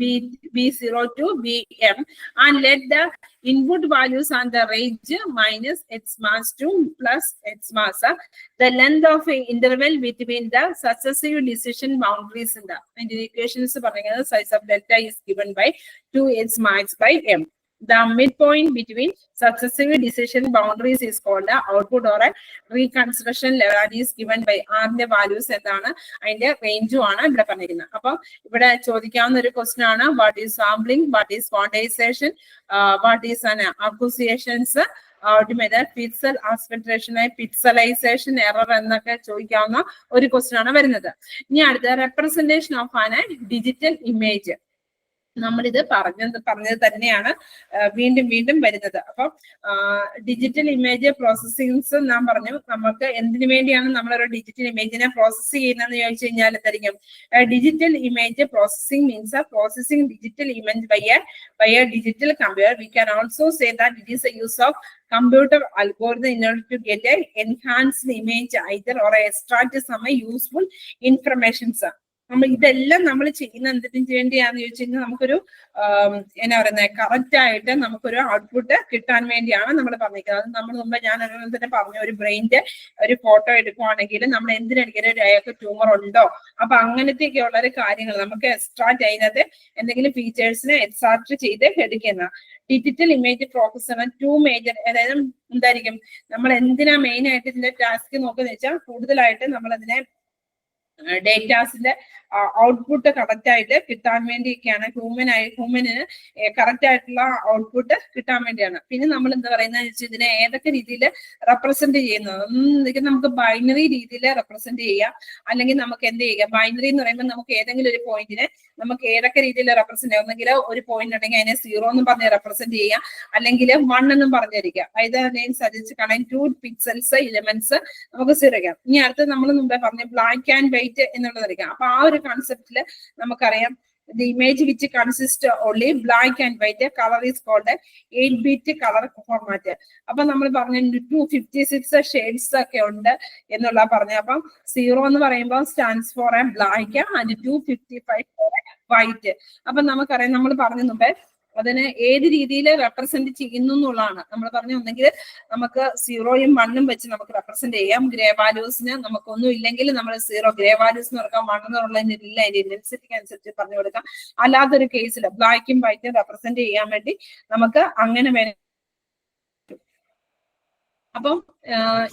b0 to bm and let the input values on the range minus x mass to plus x mass. The length of a interval between the successive decision boundaries in the equations പറയുന്നത് size of delta is given by 2x max by m. The midpoint between successive decision boundaries is called the output or a reconstruction level and is given by R values എന്താണ് അതിന്റെ റേഞ്ചും ആണ് ഇവിടെ പറഞ്ഞിരിക്കുന്നത്. അപ്പൊ ഇവിടെ ചോദിക്കാവുന്ന ഒരു question ആണ് what is sampling, what is quantization, what is acquisitions, pixel aspect ratio, pixelization error എന്നൊക്കെ ചോദിക്കാവുന്ന ഒരു ക്വസ്റ്റ്യൻ ആണ് വരുന്നത്. ഇനി അടുത്ത representation of an digital image. നമ്മളിത് പറഞ്ഞത് തന്നെയാണ് വീണ്ടും വീണ്ടും വരുന്നത്. അപ്പം ഡിജിറ്റൽ ഇമേജ് പ്രോസസ്സിങ്സ് നാം പറഞ്ഞു. നമുക്ക് എന്തിനു വേണ്ടിയാണ് നമ്മളൊരു ഡിജിറ്റൽ ഇമേജിനെ പ്രോസസ് ചെയ്യുന്നതെന്ന് ചോദിച്ചു കഴിഞ്ഞാൽ എന്തായിരിക്കും? Digital image processing means processing digital image by a digital computer. We can also say that it is a use of computer algorithm in order to get an enhanced image either or extract some useful information. നമ്മൾ ഇതെല്ലാം നമ്മൾ ചെയ്യുന്ന എന്തിനു വേണ്ടിയാന്ന് ചോദിച്ചു കഴിഞ്ഞാൽ നമുക്കൊരു എന്നാ പറയുന്നത് കറക്റ്റ് ആയിട്ട് നമുക്കൊരു ഔട്ട്പുട്ട് കിട്ടാൻ വേണ്ടിയാണ് നമ്മൾ പറഞ്ഞിരിക്കുന്നത്. അത് നമ്മൾ മുമ്പ് ഞാൻ അങ്ങനെ തന്നെ പറഞ്ഞു, ഒരു ബ്രെയിനിന്റെ ഒരു ഫോട്ടോ എടുക്കുവാണെങ്കിൽ നമ്മൾ എന്തിനെടുക്കലും ഒരു അയാൾക്ക് ട്യൂമർ ഉണ്ടോ, അപ്പൊ അങ്ങനത്തെയൊക്കെ ഉള്ള ഒരു കാര്യങ്ങൾ നമുക്ക് എക്സ്ട്രാക്ട് ചെയ്യുന്നത് എന്തെങ്കിലും ഫീച്ചേഴ്സിനെ എക്സ്ട്രാക്ട് ചെയ്ത് എടുക്കുന്ന digital image processor to major. അതായത് എന്തായിരിക്കും നമ്മൾ എന്തിനാ മെയിൻ ആയിട്ട് ഇതിന്റെ ടാസ്ക് നോക്കുന്നത് വെച്ചാൽ കൂടുതലായിട്ട് നമ്മൾ അതിനെ ഡേറ്റാസിന്റെ ഔട്ട്പുട്ട് കറക്റ്റ് ആയിട്ട് കിട്ടാൻ വേണ്ടിയൊക്കെയാണ്. ഹ്യൂമന് കറക്റ്റ് ആയിട്ടുള്ള ഔട്ട്പുട്ട് കിട്ടാൻ വേണ്ടിയാണ്. പിന്നെ നമ്മൾ എന്താ പറയുന്നത് വെച്ചാൽ ഇതിനെ ഏതൊക്കെ രീതിയിൽ റെപ്രസെന്റ് ചെയ്യുന്നത്, നമുക്ക് ബൈനറി രീതിയിൽ റെപ്രസെന്റ് ചെയ്യാം, അല്ലെങ്കിൽ നമുക്ക് എന്ത് ചെയ്യാം, ബൈനറി എന്ന് പറയുമ്പോൾ നമുക്ക് ഏതെങ്കിലും ഒരു പോയിന്റിനെ നമുക്ക് ഏതൊക്കെ രീതിയിൽ റെപ്രസെന്റ് ചെയ്യാം. ഒന്നെങ്കിൽ ഒരു പോയിന്റ് ഉണ്ടെങ്കിൽ അതിനെ 0 എന്ന് പറഞ്ഞ് റെപ്രസെന്റ് ചെയ്യാം, അല്ലെങ്കിൽ 1 എന്നും പറഞ്ഞിരിക്കാം. അതായത് സജസ്റ്റ് കാണാൻ 2 പിക്സൽസ് എലിമെന്റ്സ് നമുക്ക് 0 ചെയ്യാം. ഇനി അടുത്ത് നമ്മൾ മുമ്പേ പറഞ്ഞ ബ്ലാക്ക് ആൻഡ് വൈറ്റ് എന്നുള്ളതായിരിക്കാം. അപ്പൊ ആ ഒരു കോൺസെപ്റ്റില് നമുക്കറിയാം the image which consists only black and white color is called 8-bit color format. അപ്പൊ നമ്മൾ പറഞ്ഞ 256 ഷെയ്ഡ്സ് ഒക്കെ ഉണ്ട് എന്നുള്ള പറഞ്ഞ. അപ്പം 0 എന്ന് പറയുമ്പോൾ stands for a black and 255 for a white. അപ്പൊ നമുക്കറിയാം, നമ്മൾ പറഞ്ഞു മുമ്പേ അതിനെ ഏത് രീതിയിൽ റെപ്രസെന്റ് ചെയ്യുന്നു എന്നുള്ളതാണ് നമ്മൾ പറഞ്ഞു. ഒന്നെങ്കിൽ നമുക്ക് 0യും 1ഉം വെച്ച് നമുക്ക് റെപ്രസെന്റ് ചെയ്യാം. ഗ്രേ വാല്യൂസിന് നമുക്കൊന്നും ഇല്ലെങ്കിൽ നമ്മൾ 0 ഗ്രേ വാല്യൂസ് എന്ന് കൊടുക്കാം, 1 എന്നുള്ളതിനില്ല, അതിന്റെ ഇന്റൻസിറ്റിക്ക് അനുസരിച്ച് പറഞ്ഞു കൊടുക്കാം. അല്ലാത്തൊരു കേസിൽ ബ്ലാക്കും വൈറ്റും റെപ്രസെന്റ് ചെയ്യാൻ വേണ്ടി നമുക്ക് അങ്ങനെ വേണം. അപ്പം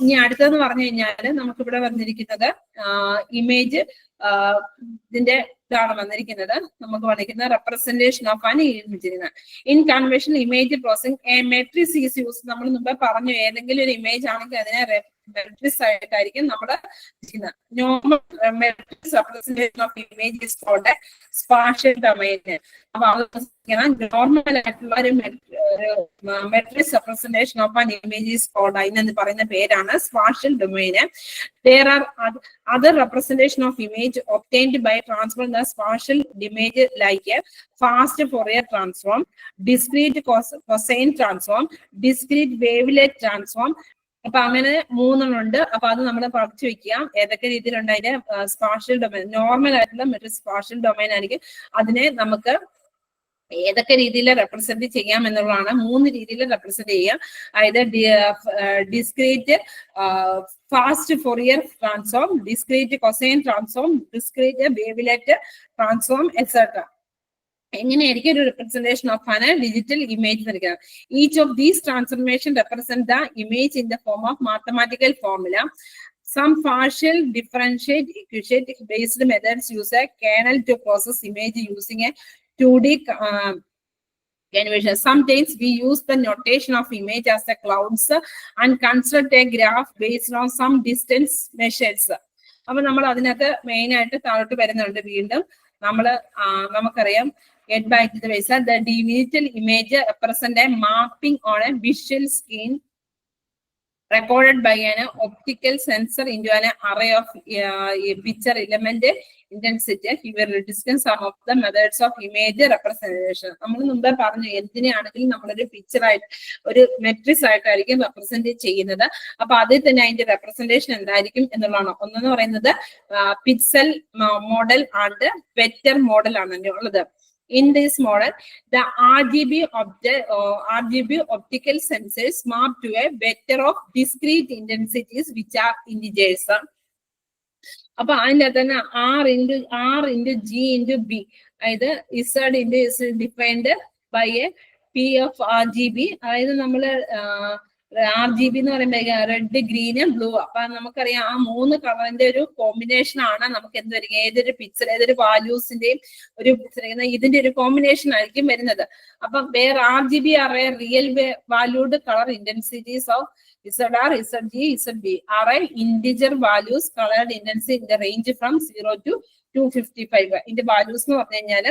ഇനി അടുത്തെന്ന് പറഞ്ഞു കഴിഞ്ഞാല് നമുക്കിവിടെ വന്നിരിക്കുന്നത് ഇമേജ് ഇതിന്റെ ഇതാണ് വന്നിരിക്കുന്നത്. നമുക്ക് വന്നിരിക്കുന്ന representation of an image. In conventional image processing A matrix is use. നമ്മൾ മുമ്പ് പറഞ്ഞു ഏതെങ്കിലും ഒരു ഇമേജ് ആണെങ്കിൽ അതിനെ മെട്രിക്സ് ആയിട്ടായിരിക്കും നമ്മൾ ചെയ്യുന്നത്. Normal matrix representation of image is called spatial domain. അപ്പൊ അത് നോർമൽ ആയിട്ടുള്ള ഒരു matrix representation of an image is called, അതിനെന്ന് പറയുന്ന പേരാണ് spatial domain. There are other representation of image obtained by transforming the spatial image like a fast Fourier transform, discrete cosine transform, discrete wavelet transform. അപ്പൊ അങ്ങനെ 3 ഉണ്ട്. അപ്പൊ അത് നമ്മൾ പഠിച്ചു വെക്കുക ഏതൊക്കെ രീതിയിലുണ്ട്. അതിന്റെ സ്പാഷ്യൽ ഡൊമൈൻ നോർമൽ ആയിട്ടുള്ള മറ്റൊരു സ്പാഷ്യൽ ഡൊമൈൻ ആയിരിക്കും. അതിനെ നമുക്ക് ഏതൊക്കെ രീതിയിൽ റെപ്രസെന്റ് ചെയ്യാം എന്നുള്ളതാണ്. 3 രീതിയിൽ റെപ്രസെന്റ് ചെയ്യാം. അതായത് discrete fast Fourier transform, discrete cosine transform, discrete wavelet transform etcetera. എങ്ങനെയായിരിക്കും ഒരു representation of an digital image നൽകുക? Each of these transformation represent the image in the form of mathematical formula. Some partial differentiate equation based methods use a kernel to process image using a 2D animation. Sometimes we use the notation of image as the clouds and construct a graph based on some distance measures. അപ്പൊ നമ്മൾ അതിനകത്ത് main ആയിട്ട് താഴോട്ട് വരുന്നുണ്ട്. വീണ്ടും നമുക്കറിയാം get back to the base. The digital image represent a mapping on a visual screen recorded by an optical sensor into an array of picture element intensity. Here discuss some of the methods of image representation. നമ്മൾ മുമ്പേ പറഞ്ഞു എന്തിനാണെങ്കിലും നമ്മളൊരു picture ആയിട്ട് ഒരു matrix ആയിട്ടായിരിക്കും represent ചെയ്യുന്നത്. അപ്പൊ അതിൽ തന്നെ അതിന്റെ റെപ്രസെന്റേഷൻ എന്തായിരിക്കും എന്നുള്ളതാണ്. ഒന്നെന്ന് പറയുന്നത് pixel model and vector model ആണ് ഉള്ളത്. In this model, the RGB optical sensors map to a vector of discrete intensities which are integers. അപ്പൊ അതിന്റെ തന്നെ R into G into B, അതായത് Z into is defined by a PFRGB, അതായത് നമ്മള് RGB എന്ന് പറയുമ്പോൾ റെഡ്, ഗ്രീന്, ബ്ലൂ. അപ്പൊ നമുക്കറിയാം ആ 3 കളറിന്റെ ഒരു കോമ്പിനേഷൻ ആണ് നമുക്ക് എന്ത് വരിക, ഏതൊരു പിക്ചർ, ഏതൊരു വാല്യൂസിന്റെയും ഒരു ഇതിന്റെ ഒരു കോമ്പിനേഷൻ ആയിരിക്കും വരുന്നത്. അപ്പൊ വേറെ RGB are real valued colour intensities of ZR, ZG, ZB are integer values colored intensity in the range from 0 to 255. ഇതിന്റെ വാല്യൂസ് എന്ന് പറഞ്ഞു കഴിഞ്ഞാൽ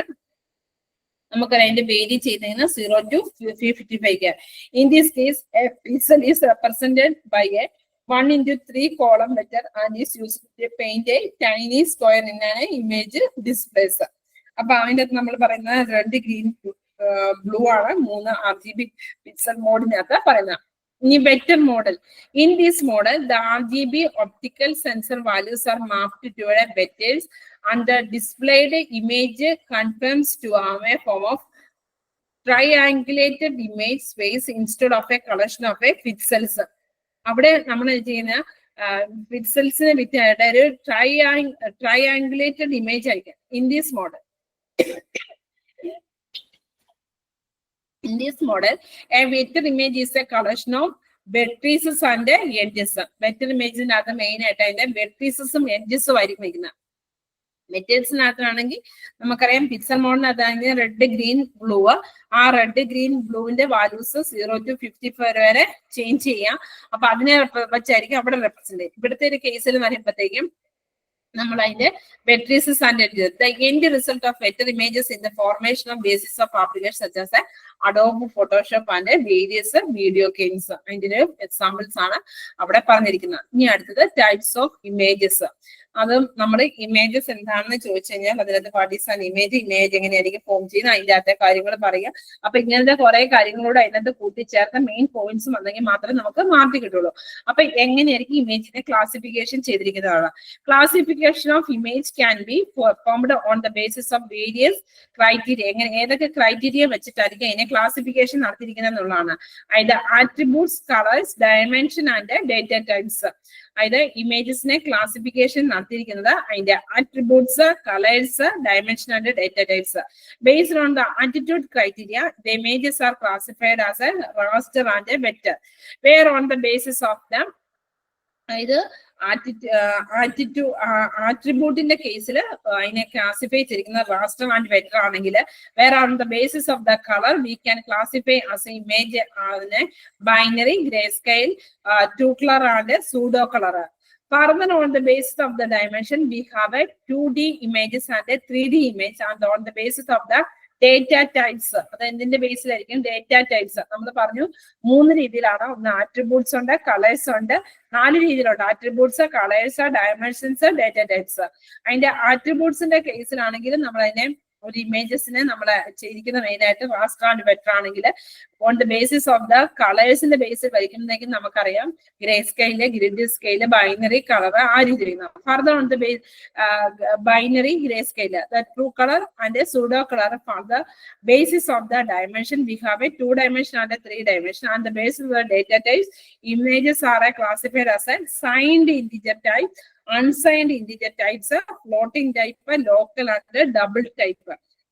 നമുക്കറിയാം അതിന്റെ വേരി ചെയ്തതിന് 0 to 255. In this case, a pixel is represented by a 1 into 3 column vector and is used to paint a tiny square in an image displays. അപ്പൊ അതിന്റെ നമ്മൾ പറയുന്ന റെഡ്, ഗ്രീൻ, ബ്ലൂ ആണ് 3 RGB പിക്സൽ മോഡിനകത്ത് പറയുന്നത്. ഇനി vector model. In this model, the RGB optical sensor values are mapped to a vectors and the displayed image conforms to a form of triangulated image space instead of a collection of a pixels. അവിടെ നമ്മൾ ചെയ്യുന്ന പിക്സൽസിനെ വിറ്റായിട്ട് ഒരു triangulated image ആയിരിക്കും. In this model, a vector image is a collection of vertices and edges. Vector ഇമേജിനകത്ത് main ആയിട്ട് അതിന്റെ വെർട്ടീസസും എഡ്ജസും ആയിരിക്കും വയ്ക്കുന്നത്. മെറ്റീരിയൽസിനകത്താണെങ്കിൽ നമുക്കറിയാം പിക്സൽ മോഡിനകത്താണെങ്കിൽ റെഡ്, ഗ്രീൻ, ബ്ലൂ. ആ റെഡ്, ഗ്രീൻ, ബ്ലൂവിന്റെ വാല്യൂസ് 0 to 55 വരെ ചേഞ്ച് ചെയ്യാം. അപ്പൊ അതിനെ വെച്ചായിരിക്കും അവിടെ റെപ്രസെന്റ് ചെയ്യും. ഇവിടുത്തെ ഒരു കേസിൽ എന്ന് പറയുമ്പോഴത്തേക്കും നമ്മൾ അതിന്റെ വെട്രീസസ് and edges. The end result of vector images in the formation of basis of applications such as Adobe Photoshop and various video games. അതിന്റെ എക്സാമ്പിൾസ് ആണ് അവിടെ പറഞ്ഞിരിക്കുന്നത്. ഇനി അടുത്തത് ടൈപ്സ് ഓഫ് ഇമേജസ്. അത് നമ്മൾ ഇമേജസ് എന്താണെന്ന് ചോദിച്ചു കഴിഞ്ഞാൽ അതിനകത്ത് what is an image, image എങ്ങനെയായിരിക്കും ഫോം ചെയ്യുന്നത്, അതിന്റെ അകത്തെ കാര്യങ്ങൾ പറയുക. അപ്പൊ ഇങ്ങനത്തെ കുറെ കാര്യങ്ങളോട് അതിനകത്ത് കൂട്ടിച്ചേർത്ത മെയിൻ പോയിന്റ്സ് വന്നെങ്കിൽ മാത്രമേ നമുക്ക് മാർക്ക് കിട്ടുള്ളൂ. അപ്പൊ എങ്ങനെയായിരിക്കും ഇമേജിനെ ക്ലാസിഫിക്കേഷൻ ചെയ്തിരിക്കുന്നതാണ്. Classification of image can be performed on the basis of various criteria. എങ്ങനെ ഏതൊക്കെ ക്രൈറ്റീരിയ വെച്ചിട്ടായിരിക്കും അതിനെ ക്ലാസിഫിക്കേഷൻ നടത്തിയിരിക്കുന്നത് എന്നുള്ളതാണ്. അതായത് attributes, colours, dimension and data types. അതായത് ഇമേജസിനെ ക്ലാസിഫിക്കേഷൻ നടത്തിയിരിക്കുന്നത് അതിന്റെ attributes, colours, dimension and data types. Based on the attitude criteria, the images are classified as a raster and a vector. Where on the basis of the, അതായത് ആട്രിബ്യൂട്ടിന്റെ കേസിൽ അതിനെ classify ചെയ്തിരിക്കുന്ന raster and vector ആണെങ്കിൽ, വേറെ on the basis of the colour we can classify as a image അതിനെ binary, grey scale, two colour and pseudo colour. Further, on the basis of the dimension, we have a 2D images and a 3D image, and on the basis of the data types. അത് എന്തിന്റെ ബേസിലായിരിക്കും? Data types. നമ്മൾ പറഞ്ഞു 3 രീതിയിലാണ്. ഒന്ന് attributes ഉണ്ട്, colours ഉണ്ട്, 4 രീതിയിലുണ്ട്. Attributes, colours, dimensions, data types. അതിന്റെ ആട്രിബ്യൂട്ട്സിന്റെ കേസിലാണെങ്കിൽ നമ്മൾ അതിനെ ഒരു ഇമേജസിനെ നമ്മൾ ചെയ്തിരിക്കുന്ന മെയിൻ ആയിട്ട് റാസ്റ്റർ ആൻഡ് വെക്ടർ ആണെങ്കിൽ on the basis of the കളേഴ്സിന്റെ ബേസിൽ വരയ്ക്കുമ്പോഴേക്കും നമുക്കറിയാം grey scale, grid scale, binary colour, ആ രീതിയിൽ. Further on the binary, grey scale, the true colour and pseudo colour. For the basis of the dimension we have a 2 dimension and a 3 dimension. On the basis of the data types, images are classified as a signed integer type, unsigned integer types, floating type, local and double type.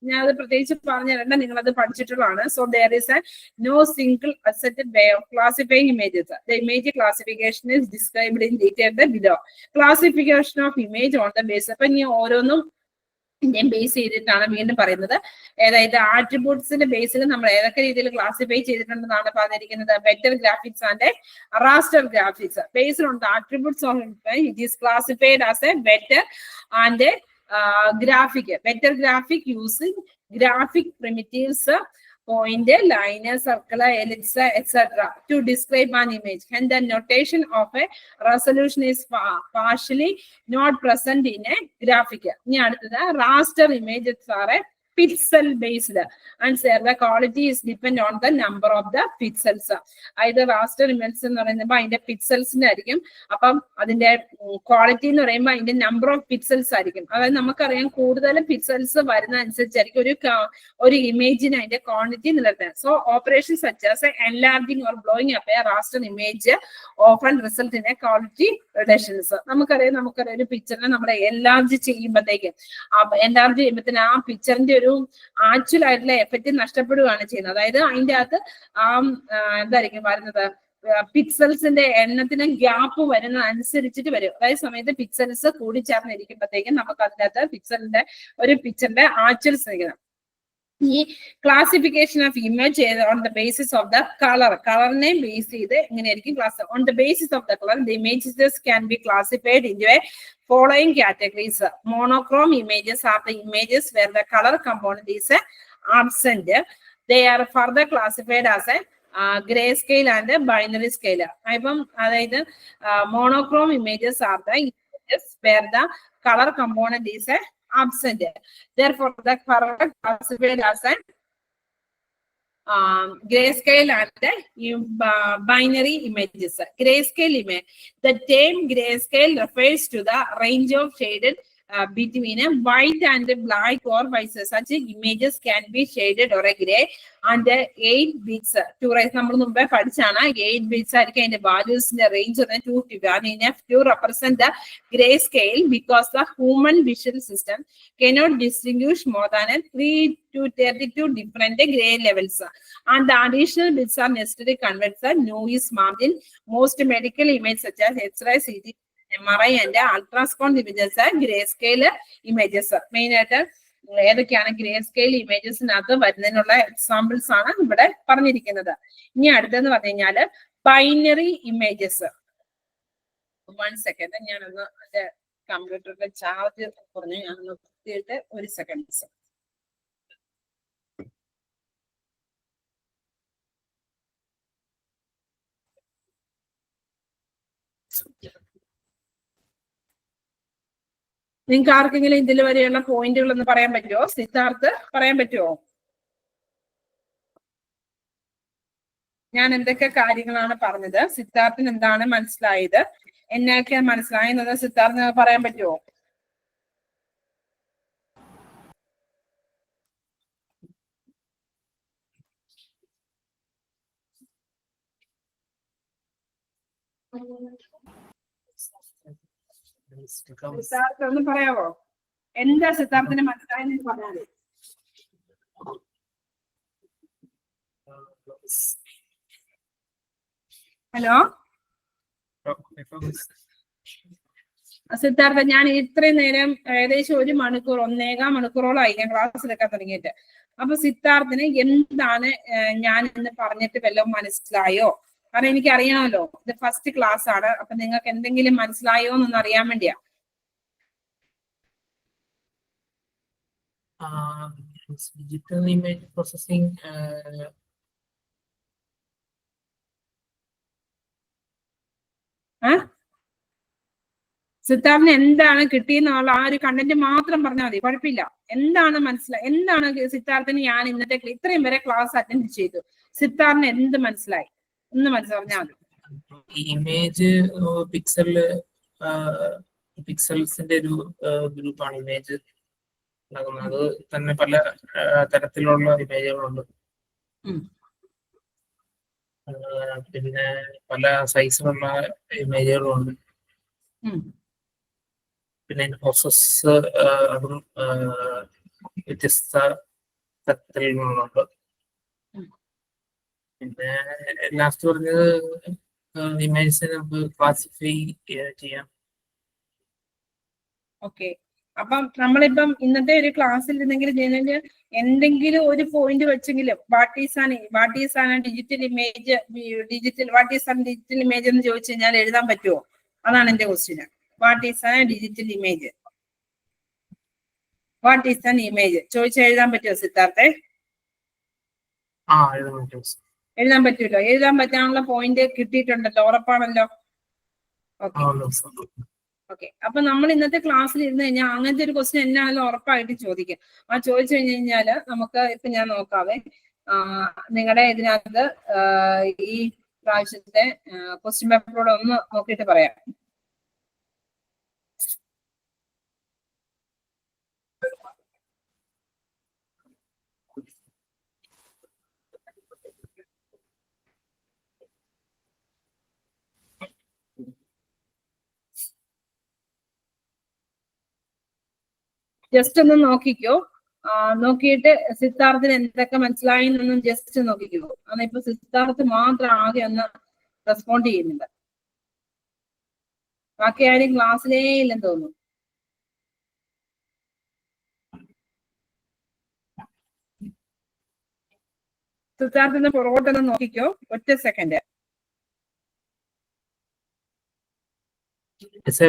ഞാൻ അത് പ്രത്യേകിച്ച് പറഞ്ഞിട്ടുണ്ട്, നിങ്ങൾ അത് പഠിച്ചിട്ടുള്ളതാണ്. So there is a no single accepted way of classifying images. The image classification is described in detail below. Classification of image on the base. അപ്പൊ ഇനി ഓരോന്നും ഇന്ത്യൻ ബേസ് ചെയ്തിട്ടാണ് വീണ്ടും പറയുന്നത്. അതായത് ആട്രിബ്യൂട്ട്സിന്റെ ബേസിൽ നമ്മൾ ഏതൊക്കെ രീതിയിൽ ക്ലാസിഫൈ ചെയ്തിട്ടുണ്ടെന്നാണ് പറഞ്ഞിരിക്കുന്നത്. Vector graphics and raster graphics. Based on the attributes of it is classified as A vector and graphic. Vector graphic using graphic primitives, point, line, circle, ellipse, etc. to describe an image. And the notation of a resolution is partially not present in a graphic. Raster images are pixel based and the quality is depend on the number of the pixels. Either raster images എന്ന് പറയുമ്പോൾ അതിന്റെ പിക്സൽസിന്റെ ആയിരിക്കും. അപ്പം അതിന്റെ quality എന്ന് പറയുമ്പോൾ അതിന്റെ number of pixels ആയിരിക്കും. അതായത് നമുക്കറിയാം കൂടുതലും പിക്സൽസ് വരുന്ന അനുസരിച്ചായിരിക്കും ഒരു ഇമേജിന് അതിന്റെ ക്വാണ്ടിറ്റി നിലനിർത്തുന്നത്. So operation such as enlarging or blowing up a raster image often result in a quality reductions. നമുക്കറിയാം ഒരു പിക്ചറിനെ നമ്മൾ enlarge ചെയ്യുമ്പോഴത്തേക്ക് ആ പിക്ചറിന്റെ ഒരു ആക്ച്വൽ ആയിട്ടുള്ള എഫക്റ്റ് നഷ്ടപ്പെടുകയാണ് ചെയ്യുന്നത്. അതായത് അതിന്റെ അകത്ത് എന്തായിരിക്കും വരുന്നത്, പിക്സൽസിന്റെ എണ്ണത്തിന് ഗ്യാപ്പ് വരുന്ന അനുസരിച്ചിട്ട് വരും. അതായത് സമയത്ത് പിക്സൽസ് കൂടിച്ചേർന്നിരിക്കുമ്പോഴത്തേക്കും നമുക്ക് അതിനകത്ത് പിക്സലിന്റെ ഒരു പിക്ചറിന്റെ ആക്ച്വൽസ് നിൽക്കണം. ഈ classification of image on the basis of the കളറിനെ ബേസ് ചെയ്ത് എങ്ങനെയായിരിക്കും class. On the basis of the colour the images can be classified in a following categories. Monochrome images are the images where the color component is absent. They are further classified as a grayscale and binary scale. ഇപ്പം അതായത് monochrome images are the images where the color component is absent. Therefore, the further classified as a grayscale and binary images. Grayscale image. The term grayscale refers to the range of shaded between a white and a black or vice. Such images can be shaded or a gray and 8 bits. To raise നമ്മൾ മുമ്പേ പഠിച്ചാണ് 8 bits ആയിരിക്കും അതിന്റെ വാല്യൂസിന്റെ range 2 to represent the grayscale because the human visual system cannot distinguish more than 3 to 32 different gray levels. And the additional bits are necessary to convert the noise margin. Most medical images such as X-ray, CT, MRI and ultrasound images are grayscale images. Main ആയിട്ട് ഏതൊക്കെയാണ് greyscale ഇമേജസിനകത്ത് വരുന്നതിനുള്ള examples ആണ് ഇവിടെ പറഞ്ഞിരിക്കുന്നത്. ഇനി അടുത്തെന്ന് പറഞ്ഞു കഴിഞ്ഞാല് binary images. 1 second, ഞാനൊന്ന് എന്റെ കമ്പ്യൂട്ടറിന്റെ ചാർജ് പറഞ്ഞു, ഞാനൊന്ന് നിർത്തിയിട്ട് 1 സെക്കൻഡ്. നിങ്ങൾക്ക് ആർക്കെങ്കിലും ഇതിൽ വരെയുള്ള പോയിന്റുകൾ ഒന്ന് പറയാൻ പറ്റുമോ? സിദ്ധാർത്ഥ് പറയാൻ പറ്റുമോ? ഞാൻ എന്തൊക്കെ കാര്യങ്ങളാണ് പറഞ്ഞത്, സിദ്ധാർത്ഥിന് എന്താണ് മനസ്സിലായത്, എന്നൊക്കെ മനസ്സിലായെന്നത് സിദ്ധാർത്ഥിന് പറയാൻ പറ്റുമോ? സിദ്ധാർത്ഥ ഒന്ന് പറയാവോ? എന്താ സിദ്ധാർത്ഥിന് മനസ്സിലായെന്ന് പറഞ്ഞാല്. ഹലോ സിദ്ധാർത്ഥ, ഞാൻ ഇത്രയും നേരം ഏകദേശം 1 മണിക്കൂർ 1.25 മണിക്കൂറോളായി ഞാൻ ക്ലാസ് എടുക്കാൻ തുടങ്ങിയിട്ട്. അപ്പൊ സിദ്ധാർത്ഥിന് എന്താണ് ഞാൻ ഇന്ന് പറഞ്ഞിട്ട് വല്ലതും മനസ്സിലായോ? കാരണം എനിക്ക് അറിയണമല്ലോ, ഇത് ഫസ്റ്റ് ക്ലാസ് ആണ്. അപ്പൊ നിങ്ങൾക്ക് എന്തെങ്കിലും മനസ്സിലായോ എന്നൊന്ന് അറിയാൻ വേണ്ടിയാ. Digital image processing. സിദ്ധാർത്ഥിന് എന്താണ് കിട്ടിയെന്നുള്ള ആ ഒരു കണ്ടന്റ് മാത്രം പറഞ്ഞാൽ മതി, കുഴപ്പമില്ല. എന്താണ് മനസ്സിലായി, എന്താണ് സിദ്ധാർത്ഥിന് ഞാൻ ഇന്നത്തെ ഇത്രയും വരെ ക്ലാസ് അറ്റൻഡ് ചെയ്തു, സിദ്ധാർത്ഥിന് എന്ത് മനസ്സിലായി ഒന്ന് പറഞ്ഞാൽ മതി. ഇമേജ് പിക്സൽസിന്റെ ഒരു ഗ്രൂപ്പാണ് ഇമേജ് ഉണ്ടാകുന്നത്. അത് തന്നെ പല തരത്തിലുള്ള ഇമേജുകളുണ്ട്. പിന്നെ പല സൈസിലുള്ള ഇമേജുകളുണ്ട്. പിന്നെ പ്രോസസ് അതും വ്യത്യസ്ത തരത്തിലുണ്ട്. പിന്നെ ലാസ്റ്റ് പറഞ്ഞത് ഇമേജസിനെ നമുക്ക് ക്ലാസിഫൈ ചെയ്യാം. ഓക്കെ, അപ്പം നമ്മളിപ്പം ഇന്നത്തെ ഒരു ക്ലാസ്സിൽ എന്തെങ്കിലും ഒരു പോയിന്റ് വെച്ചെങ്കിലും what is an digital image എന്ന് ചോദിച്ചു കഴിഞ്ഞാൽ എഴുതാൻ പറ്റുമോ? അതാണ് എന്റെ question. What is an digital image? What is an image ചോദിച്ചാൽ എഴുതാൻ പറ്റുമോ സിദ്ധാർത്ഥെ? എഴുതാൻ പറ്റൂല്ലോ. എഴുതാൻ പറ്റാനുള്ള പോയിന്റ് കിട്ടിയിട്ടുണ്ടല്ലോ, ഉറപ്പാണല്ലോ. ഓക്കെ, അപ്പൊ നമ്മൾ ഇന്നത്തെ ക്ലാസ്സിൽ ഇരുന്ന് കഴിഞ്ഞാൽ അങ്ങനത്തെ ഒരു ക്വസ്റ്റ്യൻ എന്നാണെങ്കിലും ഉറപ്പായിട്ട് ചോദിക്കും. ആ ചോദിച്ചു കഴിഞ്ഞാല് നമുക്ക് ഇപ്പൊ ഞാൻ നോക്കാവേ, നിങ്ങളുടെ ഇതിനകത്ത് ഈ പ്രാവശ്യത്തെ ക്വസ്റ്റ്യൻ പേപ്പറോട് ഒന്ന് നോക്കിയിട്ട് പറയാം. ജസ്റ്റ് ഒന്ന് നോക്കിക്കോ. നോക്കിയിട്ട് സിദ്ധാർത്ഥിന് എന്തൊക്കെ മനസ്സിലായി എന്നൊന്നും ജസ്റ്റ് നോക്കിക്കോ. അന്ന് ഇപ്പൊ സിദ്ധാർത്ഥ് മാത്രം ആകെ ഒന്ന് റെസ്പോണ്ട് ചെയ്യുന്നുണ്ട്, ബാക്കി ആരും ക്ലാസ്സിലേ ഇല്ലെന്ന് തോന്നുന്നു. സിദ്ധാർത്ഥിന്റെ പുറകോട്ടൊന്ന് നോക്കിക്കോ, ഒറ്റ സെക്കൻഡ്.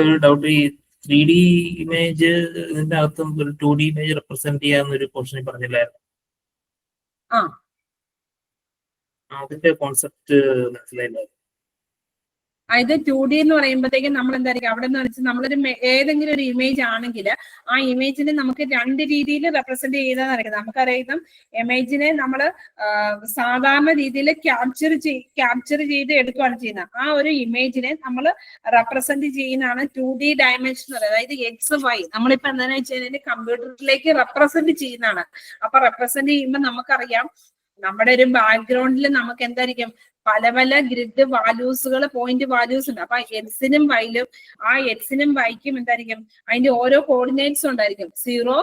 ഒരു ഡൗട്ട്, ഈ 3D ഇമേജ് ഇതിന്റെ അകത്തും ഒരു 2D ഇമേജ് റെപ്രസെന്റ് ചെയ്യാന്നൊരു പോർഷനിൽ പറഞ്ഞില്ലായിരുന്നു? അതിന്റെ കോൺസെപ്റ്റ് മനസ്സിലായില്ല. അതായത് 2D എന്ന് പറയുമ്പോഴത്തേക്കും നമ്മൾ എന്തായിരിക്കും അവിടെ നിന്ന് വെച്ചാൽ നമ്മളൊരു ഏതെങ്കിലും ഒരു ഇമേജ് ആണെങ്കിൽ ആ ഇമേജിനെ നമുക്ക് രണ്ട് രീതിയിൽ റെപ്രസെന്റ് ചെയ്താൽ നമുക്കറിയാം. ഇമേജിനെ നമ്മൾ സാധാരണ രീതിയിൽ ക്യാപ്ചർ ചെയ്ത് എടുക്കുകയാണ് ചെയ്യുന്നത്. ആ ഒരു ഇമേജിനെ നമ്മൾ റെപ്രസെന്റ് ചെയ്യുന്നതാണ് 2D ഡയമെൻഷൻ എന്ന് പറയുന്നത്. അതായത് എക്സ് വൈ നമ്മളിപ്പോ എന്താണെന്ന് വെച്ച് കഴിഞ്ഞാൽ കമ്പ്യൂട്ടറിലേക്ക് റെപ്രസെന്റ് ചെയ്യുന്നതാണ്. അപ്പൊ റെപ്രസെന്റ് ചെയ്യുമ്പോൾ നമുക്കറിയാം നമ്മുടെ ഒരു ബാക്ക്ഗ്രൗണ്ടിൽ നമുക്ക് എന്തായിരിക്കും പല പല ഗ്രിഡ് വാല്യൂസുകൾ, പോയിന്റ് വാല്യൂസ് ഉണ്ട്. അപ്പൊ എക്സിനും വൈയിലും ആ എക്സിനും വൈക്കും എന്തായിരിക്കും അതിന്റെ ഓരോ കോർഡിനേറ്റ്സ് ഉണ്ടായിരിക്കും. 0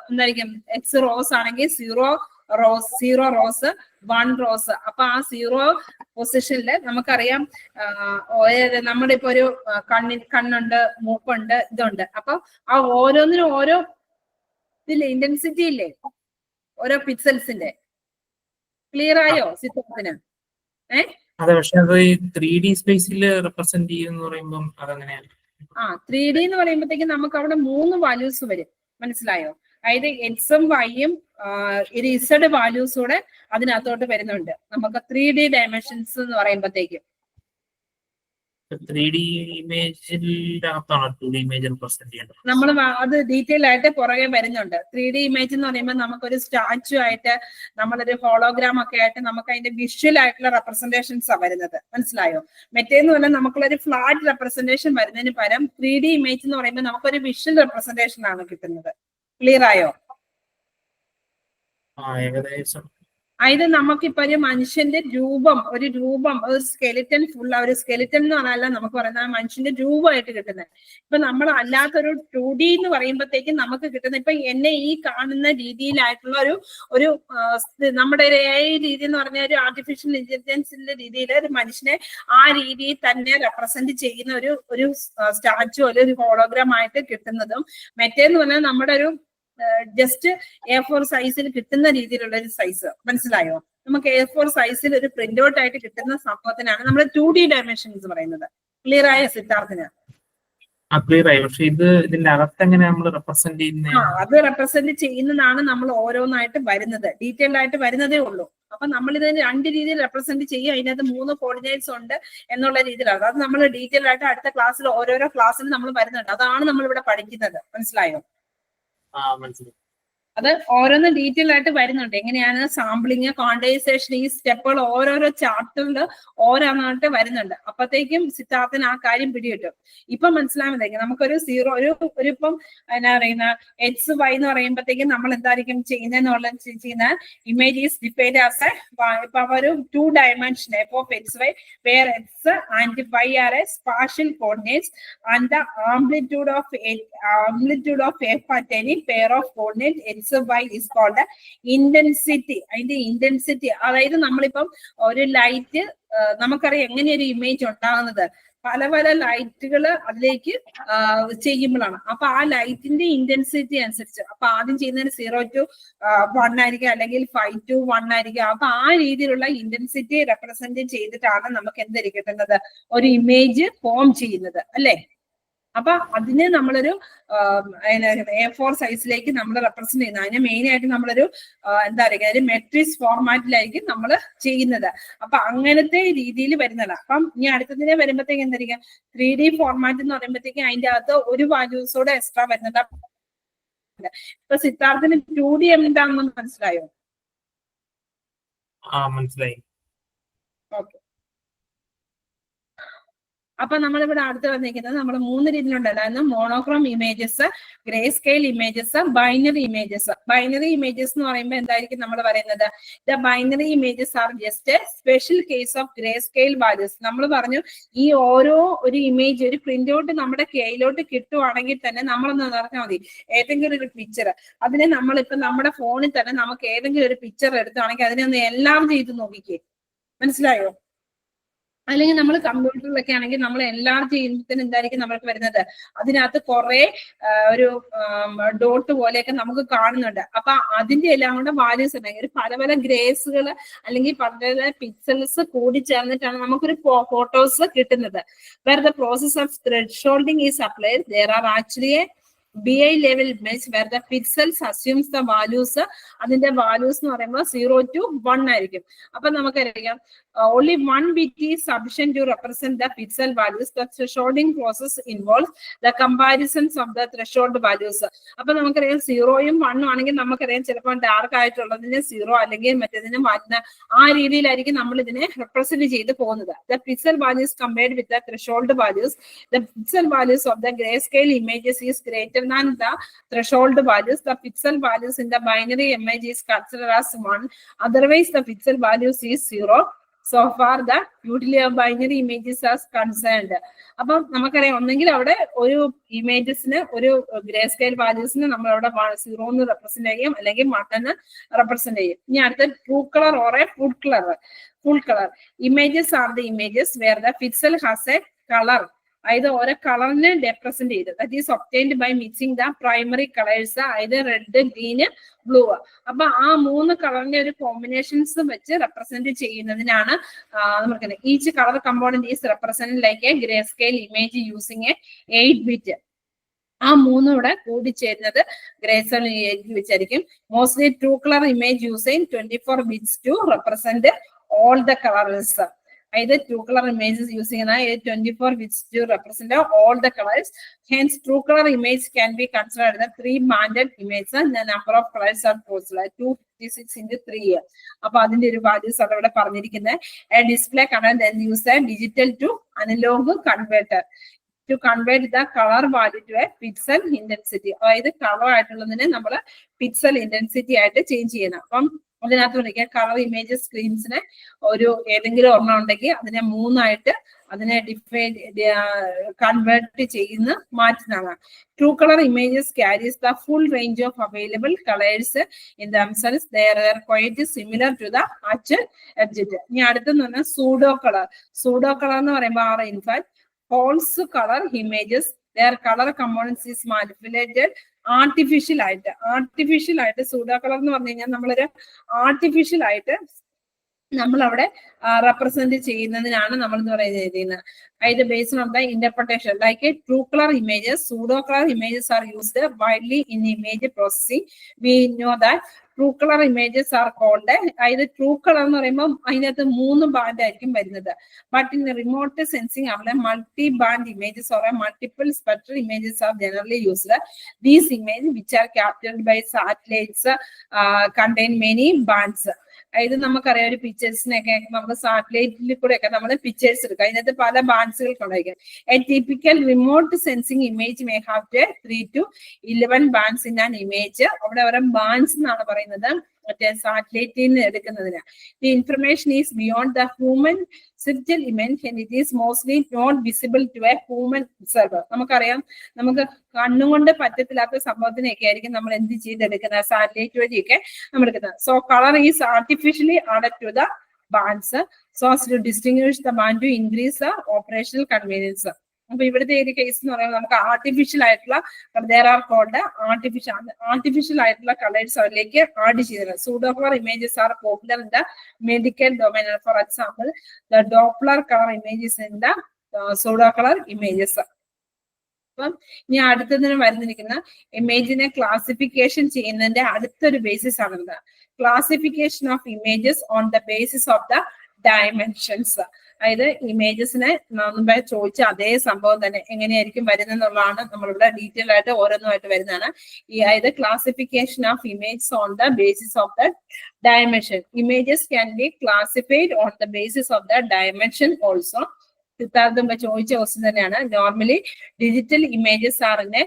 എന്തായിരിക്കും എക്സ് റോസ് ആണെങ്കിൽ 0 റോസ് 1 റോസ്. അപ്പൊ ആ 0 പൊസിഷനിൽ നമുക്കറിയാം നമ്മുടെ ഇപ്പൊ ഒരു കണ്ണുണ്ട്, മൂക്കുണ്ട്, ഇതുണ്ട്. അപ്പൊ ആ ഓരോന്നിനും ഓരോ ഇതില്ലേ ഇന്റൻസിറ്റി ഇല്ലേ, ഓരോ പിക്സൽസിന്റെ. ക്ലിയർ ആയോ സിദ്ധാർത്ഥിന്? അതെ, പക്ഷെ അത് 3D സ്പേസിൽ റെപ്രസെന്റ് ചെയ്യുന്ന പറയുമ്പോൾ അതെങ്ങനെയാണ്? 3D എന്ന് പറയുമ്പോഴത്തേക്കും നമുക്ക് അവിടെ 3 വാല്യൂസ് വരും, മനസ്സിലായോ? അതായത് എക്സും വൈയും ഇസഡ് വാല്യൂസ് കൂടെ അതിനകത്തോട്ട് വരുന്നുണ്ട്. നമുക്ക് 3D ഡയമെൻഷൻസ് എന്ന് പറയുമ്പോഴത്തേക്കും 3D ഇമേജിന്റെ അകത്താണ് 2D ഇമേജ് റെപ്രസെന്റ് ചെയ്യേണ്ടത്. നമ്മൾ അത് ഡീറ്റെയിൽ ആയിട്ട് പുറകെ വരുന്നുണ്ട്. 3D ഇമേജ് എന്ന് പറയുമ്പോൾ നമുക്കൊരു സ്റ്റാച്ചു ആയിട്ട്, നമ്മളൊരു ഹോളോഗ്രാം ഒക്കെ ആയിട്ട് നമുക്ക് അതിന്റെ വിഷ്വൽ ആയിട്ടുള്ള റെപ്രസെന്റേഷൻസ് ആണ് വരുന്നത്, മനസ്സിലായോ? മറ്റേന്ന് പറഞ്ഞാൽ നമുക്കുള്ളൊരു ഫ്ലാറ്റ് റെപ്രസെന്റേഷൻ വരുന്നതിന് പകരം 3D ഇമേജ് എന്ന് പറയുമ്പോൾ നമുക്കൊരു വിഷ്വൽ റെപ്രസെന്റേഷൻ ആണ് കിട്ടുന്നത്. ക്ലിയർ ആയോ? ഏകദേശം. അതായത് നമുക്കിപ്പോ ഒരു മനുഷ്യന്റെ രൂപം, ഒരു സ്കെലിറ്റൻ ഫുൾ, ഒരു സ്കെലിറ്റൻ എന്ന് പറഞ്ഞാൽ നമുക്ക് പറയുന്നത് മനുഷ്യന്റെ രൂപമായിട്ട് കിട്ടുന്നത്. ഇപ്പൊ നമ്മൾ അല്ലാത്തൊരു 2D എന്ന് പറയുമ്പോഴത്തേക്കും നമുക്ക് കിട്ടുന്ന ഇപ്പൊ എന്നെ ഈ കാണുന്ന രീതിയിലായിട്ടുള്ള ഒരു നമ്മുടെ രീതി എന്ന് പറഞ്ഞ ഒരു ആർട്ടിഫിഷ്യൽ ഇന്റലിജൻസിന്റെ രീതിയിൽ ഒരു മനുഷ്യനെ ആ രീതിയിൽ തന്നെ റെപ്രസെന്റ് ചെയ്യുന്ന ഒരു സ്റ്റാച്ചു അല്ലെങ്കിൽ ഒരു ഹോളോഗ്രാം ആയിട്ട് കിട്ടുന്നതും, മറ്റേന്ന് പറഞ്ഞാൽ നമ്മുടെ ഒരു ജസ്റ്റ് A4 സൈസിൽ കിട്ടുന്ന രീതിയിലുള്ള ഒരു സൈസ്, മനസ്സിലായോ? നമുക്ക് A4 സൈസിൽ ഒരു പ്രിന്റ് ഔട്ട് ആയിട്ട് കിട്ടുന്ന സംഭവത്തിനാണ് നമ്മൾ 2D ഡയമെൻഷൻസ് പറയുന്നത്. ക്ലിയർ ആയ സിദ്ധാർത്ഥിന്? ക്ലിയർ ആയി. പക്ഷെ ഇതിന്റെ അകത്ത് എങ്ങനെ നമ്മൾ റെപ്രസെന്റ് ചെയ്യുന്ന? അത് റെപ്രസെന്റ് ചെയ്യുന്നതാണ് നമ്മൾ ഓരോന്നായിട്ട് വരുന്നത്, ഡീറ്റെയിൽഡ് ആയിട്ട് വരുന്നതേ ഉള്ളൂ. അപ്പൊ നമ്മൾ ഇതിന് 2 രീതിയിൽ റെപ്രസെന്റ് ചെയ്യും. അതിനകത്ത് 3 കോർഡിനേറ്റ്സ് ഉണ്ട് എന്നുള്ള രീതിയിലാണ്. അത് നമ്മൾ ഡീറ്റെയിൽ ആയിട്ട് അടുത്ത ക്ലാസ്സിൽ ഓരോരോ ക്ലാസ്സിൽ നമ്മൾ വരുന്നുണ്ട്. അതാണ് നമ്മൾ ഇവിടെ പഠിക്കുന്നത്, മനസ്സിലായോ? മനസ്സിലായി. അത് ഓരോന്നും ഡീറ്റെയിൽ ആയിട്ട് വരുന്നുണ്ട്. എങ്ങനെയാണ് സാമ്പിളിങ്, ക്വാണ്ടൈസേഷൻ, ഈ സ്റ്റെപ്പുകൾ ഓരോരോ ചാപ്റ്ററിൽ ഓരോന്നായിട്ട് വരുന്നുണ്ട്. അപ്പത്തേക്കും സിദ്ധാർത്ഥന് ആ കാര്യം പിടികിട്ടും. ഇപ്പൊ മനസ്സിലാകുന്നതായിരിക്കും നമുക്കൊരു ഇപ്പം എന്നാ പറയുന്ന എക്സ് വൈ എന്ന് പറയുമ്പോഴത്തേക്കും നമ്മൾ എന്തായിരിക്കും ചെയ്യുന്ന ഇമേജ് ഈസ് ഡിഫൈൻഡ് ആസ് ഇപ്പൊ ഒരു 2 dimension f of x y where x and y are a spatial coordinates and the amplitude of f at any pair of coordinates x y is called intensity. അതിന്റെ intensity, അതായത് നമ്മളിപ്പം ഒരു light നമുക്കറിയാം എങ്ങനെ ഒരു image ഉണ്ടാകുന്നത്, പല പല ലൈറ്റുകൾ അതിലേക്ക് ചെയ്യുമ്പോഴാണ്. അപ്പൊ ആ ലൈറ്റിന്റെ ഇന്റൻസിറ്റി അനുസരിച്ച് അപ്പൊ ആദ്യം ചെയ്യുന്നതിന് 0 to 1 ആയിരിക്കും, അല്ലെങ്കിൽ 5 to 1 ആയിരിക്കും. അപ്പൊ ആ രീതിയിലുള്ള ഇന്റൻസിറ്റി റെപ്രസെന്റ് ചെയ്തിട്ടാണ് നമുക്ക് എന്തൊരു കിട്ടുന്നത്, ഒരു ഇമേജ് ഫോം ചെയ്യുന്നത്, അല്ലെ? അപ്പൊ അതിന് നമ്മളൊരു A4 സൈസിലേക്ക് നമ്മൾ റെപ്രസെന്റ് ചെയ്യുന്നത്. അതിന് മെയിൻ ആയിട്ട് നമ്മളൊരു എന്താ പറയുക, ഒരു മെട്രിക്സ് ഫോർമാറ്റിലായിരിക്കും നമ്മൾ ചെയ്യുന്നത്. അപ്പൊ അങ്ങനത്തെ രീതിയിൽ വരുന്നതാണ്. അപ്പം ഇനി അടുത്തതിനെ വരുമ്പോഴത്തേക്ക് എന്തായിരിക്കും 3D ഫോർമാറ്റ് എന്ന് പറയുമ്പോഴത്തേക്കും അതിന്റെ അകത്ത് ഒരു വാല്യൂസോടെ എക്സ്ട്രാ വരുന്നുണ്ട്. ഇപ്പൊ സിദ്ധാർത്ഥന് 2D എന്താണെന്ന് മനസ്സിലായോ? മനസ്സിലായി. ഓക്കെ. അപ്പൊ നമ്മളിവിടെ അടുത്ത് വന്നിരിക്കുന്നത് നമ്മൾ 3 രീതിയിലുണ്ടായിരുന്നു. Monochrome images, grey scale images, binary images. Binary images എന്ന് പറയുമ്പോൾ എന്തായിരിക്കും നമ്മൾ പറയുന്നത്? The binary images are just special case of grey scale values. നമ്മൾ പറഞ്ഞു ഈ ഓരോ ഒരു ഇമേജ് ഒരു പ്രിന്റ് ഔട്ട് നമ്മുടെ കയ്യിലോട്ട് കിട്ടുവാണെങ്കിൽ തന്നെ നമ്മളൊന്ന് പറഞ്ഞാൽ മതി, ഏതെങ്കിലും ഒരു പിക്ചർ അതിനെ നമ്മളിപ്പോ നമ്മുടെ ഫോണിൽ തന്നെ നമുക്ക് ഏതെങ്കിലും ഒരു പിക്ചർ എടുത്താണെങ്കിൽ അതിനെ ഒന്ന് എല്ലാം ചെയ്ത് നോക്കിക്കേ, മനസ്സിലായോ? അല്ലെങ്കിൽ നമ്മൾ കമ്പ്യൂട്ടറിലൊക്കെ ആണെങ്കിൽ നമ്മൾ എല്ലാം ചെയ്യുന്നതിന് എന്തായിരിക്കും നമ്മൾക്ക് വരുന്നത്? അതിനകത്ത് കുറെ ഒരു ഡോട്ട് പോലെയൊക്കെ നമുക്ക് കാണുന്നുണ്ട്. അപ്പൊ അതിന്റെ എല്ലാം കൂടെ വാല്യൂസ് ഉണ്ടെങ്കിൽ ഒരു പല പല ഗ്രേസുകൾ അല്ലെങ്കിൽ പല പിക്സൽസ് കൂടി ചേർന്നിട്ടാണ് നമുക്കൊരു ഫോട്ടോസ് കിട്ടുന്നത്. Where the process of thresholding is applied, there are actually a BI level image where the pixels assumes the values. അതിന്റെ വാല്യൂസ് എന്ന് പറയുമ്പോൾ 0 to 1 ആയിരിക്കും. അപ്പൊ നമുക്കറിയാം only one bit is sufficient to represent the pixel values. The thresholding process involves the comparisons of the threshold values. അപ്പൊ നമുക്കറിയാം 0യും 1ഉം ആണെങ്കിൽ നമുക്കറിയാം ചിലപ്പോൾ ഡാർക്ക് ആയിട്ടുള്ളതിന് 0 അല്ലെങ്കിൽ മറ്റേതിന് 1 ആ രീതിയിലായിരിക്കും നമ്മൾ ഇതിനെ റെപ്രസെന്റ് ചെയ്ത് പോകുന്നത്. The pixel values compared with the threshold values. The pixel values of the grayscale images is greater than the threshold values. The pixel values in the binary image is considered as 1. Otherwise, the pixel values is 0. So far, the utility of binary images is concerned. അപ്പം നമുക്കറിയാം ഒന്നെങ്കിൽ അവിടെ ഒരു ഇമേജസിന് ഒരു grey scale വാല്യൂസിന് നമ്മൾ അവിടെ 0 എന്ന് represent ചെയ്യും, അല്ലെങ്കിൽ 1 എന്ന് റെപ്രസെന്റ് ചെയ്യും. ഇനി അടുത്ത true colour or a full colour. Full colour images are the images where the pixel has a colour, അതായത് ഓരോ കളറിനെ റെപ്രസെന്റ് ചെയ്ത് that is obtained by mixing the primary colours, അതായത് റെഡ്, ഗ്രീന്, ബ്ലൂ. അപ്പൊ ആ 3 കളറിന്റെ ഒരു കോമ്പിനേഷൻസ് വെച്ച് represent ചെയ്യുന്നതിനാണ് നമുക്ക് each colour component is represent like a grey scale image using a 8 bit. ആ 3 ഇവിടെ കൂടിച്ചേരുന്നത് ഗ്രേ സ്കെയിൽ ഇമേജ് വെച്ചായിരിക്കും. Mostly true colour image using 24 bits to represent all the colors. Either true color images using 24 bits to represent all the colors. Hence, true color image can be considered the 3-banded image, and the number of colors are possible 256 into 3. അപ്പൊ അതിന്റെ ഒരു values അവിടെ പറഞ്ഞിരിക്കുന്നത്. A display can then use a digital to analog converter to convert the color value to a pixel intensity. അതായത് colour ആയിട്ടുള്ളതിനെ നമ്മൾ pixel intensity ആയിട്ട് change ചെയ്യണം. അപ്പം അതിനകത്ത് വിളിക്കുക കളർ ഇമേജസ് സ്ക്രീൻസിനെ ഒരു ഏതെങ്കിലും ഒരെണ്ണം ഉണ്ടെങ്കിൽ അതിനെ 3 ആയിട്ട് അതിനെ കൺവേർട്ട് ചെയ്യുന്ന മാറ്റുന്നതാണ്. True colour images carries the full range of available colours in themselves. They are quite similar to the actual object. ഇനി അടുത്തെന്ന് പറഞ്ഞാൽ സൂഡോ കളർ. സൂഡോ കളർ എന്ന് പറയുമ്പോൾ are in fact false color images. Their color components is manipulated artificial ആയിട്ട് pseudo colour എന്ന് പറഞ്ഞു കഴിഞ്ഞാൽ നമ്മളൊരു ആർട്ടിഫിഷ്യൽ ആയിട്ട് നമ്മൾ അവിടെ റെപ്രസെന്റ് ചെയ്യുന്നതിനാണ് നമ്മൾ എന്ന് പറയുന്നത്. ഇത് based on the interpretation like true colour images, pseudo colour images are used widely in image processing. We know that true colour images are called, അതായത് ട്രൂ കളർ എന്ന് പറയുമ്പോൾ അതിനകത്ത് 3 ബാൻഡ് ആയിരിക്കും വരുന്നത്. ബട്ട് ഇൻ റിമോട്ട് സെൻസിങ് അവിടെ multi band images or multiple spectral images are generally used. These image which are captured by satellites contain many bands. അതായത് നമുക്കറിയാം ഒരു പിക്ചേഴ്സിനൊക്കെ നമുക്ക് സാറ്റലൈറ്റിൽ കൂടെ ഒക്കെ നമ്മൾ പിക്ചേഴ്സ് എടുക്കാം, അതിനകത്ത് പല ബാൻഡ്സുകൾക്ക് ഉണ്ടായിരിക്കും. A typical remote sensing image may have 3 to 11 bands in an image. അവിടെ ഓരോ ബാൻഡ്സ് എന്നാണ് പറയുന്നത് മറ്റേ സാറ്റലൈറ്റിൽ നിന്ന് എടുക്കുന്നതിന്. The information is beyond the human signal image and it is mostly not visible to a human observer. നമുക്കറിയാം നമുക്ക് കണ്ണുകൊണ്ട് പറ്റത്തില്ലാത്ത സംഭവത്തിനൊക്കെ ആയിരിക്കും നമ്മൾ എന്ത് ചെയ്തെടുക്കുന്നത്, സാറ്റലൈറ്റ് വഴിയൊക്കെ നമ്മൾ എടുക്കുന്നത്. So colour is artificially added to the bands so as to distinguish the band to increase the operational convenience. അപ്പൊ ഇവിടുത്തെ ഒരു കേസ് എന്ന് പറയുമ്പോൾ നമുക്ക് ആർട്ടിഫിഷ്യൽ ആയിട്ടുള്ള ആർട്ടിഫിഷ്യൽ ആയിട്ടുള്ള കളേഴ്സ് അതിലേക്ക് ആഡ് ചെയ്തിട്ടുണ്ട്. Pseudo colour images R popular in the medical domain. For example the Doppler colour images in the pseudo colour images. അപ്പം ഇനി അടുത്തതിന് വരുന്നിരിക്കുന്ന ഇമേജിനെ ക്ലാസിഫിക്കേഷൻ ചെയ്യുന്നതിന്റെ അടുത്തൊരു ബേസിസ് ആണ് classification of images on the basis of the dimensions. അതായത് ഇമേജസിനെ മുമ്പേ ചോദിച്ച അതേ സംഭവം തന്നെ എങ്ങനെയായിരിക്കും വരുന്നത് എന്നുള്ളതാണ് നമ്മളിവിടെ ഡീറ്റെയിൽ ആയിട്ട് ഓരോന്നുമായിട്ട് വരുന്നതാണ്. അതായത് classification of images on the basis of the dimension. Images can be classified on the basis of the dimension also. Siddhartha ചോദിച്ച ക്വസ്റ്റ്യൻ തന്നെയാണ്. Normally digital images are in A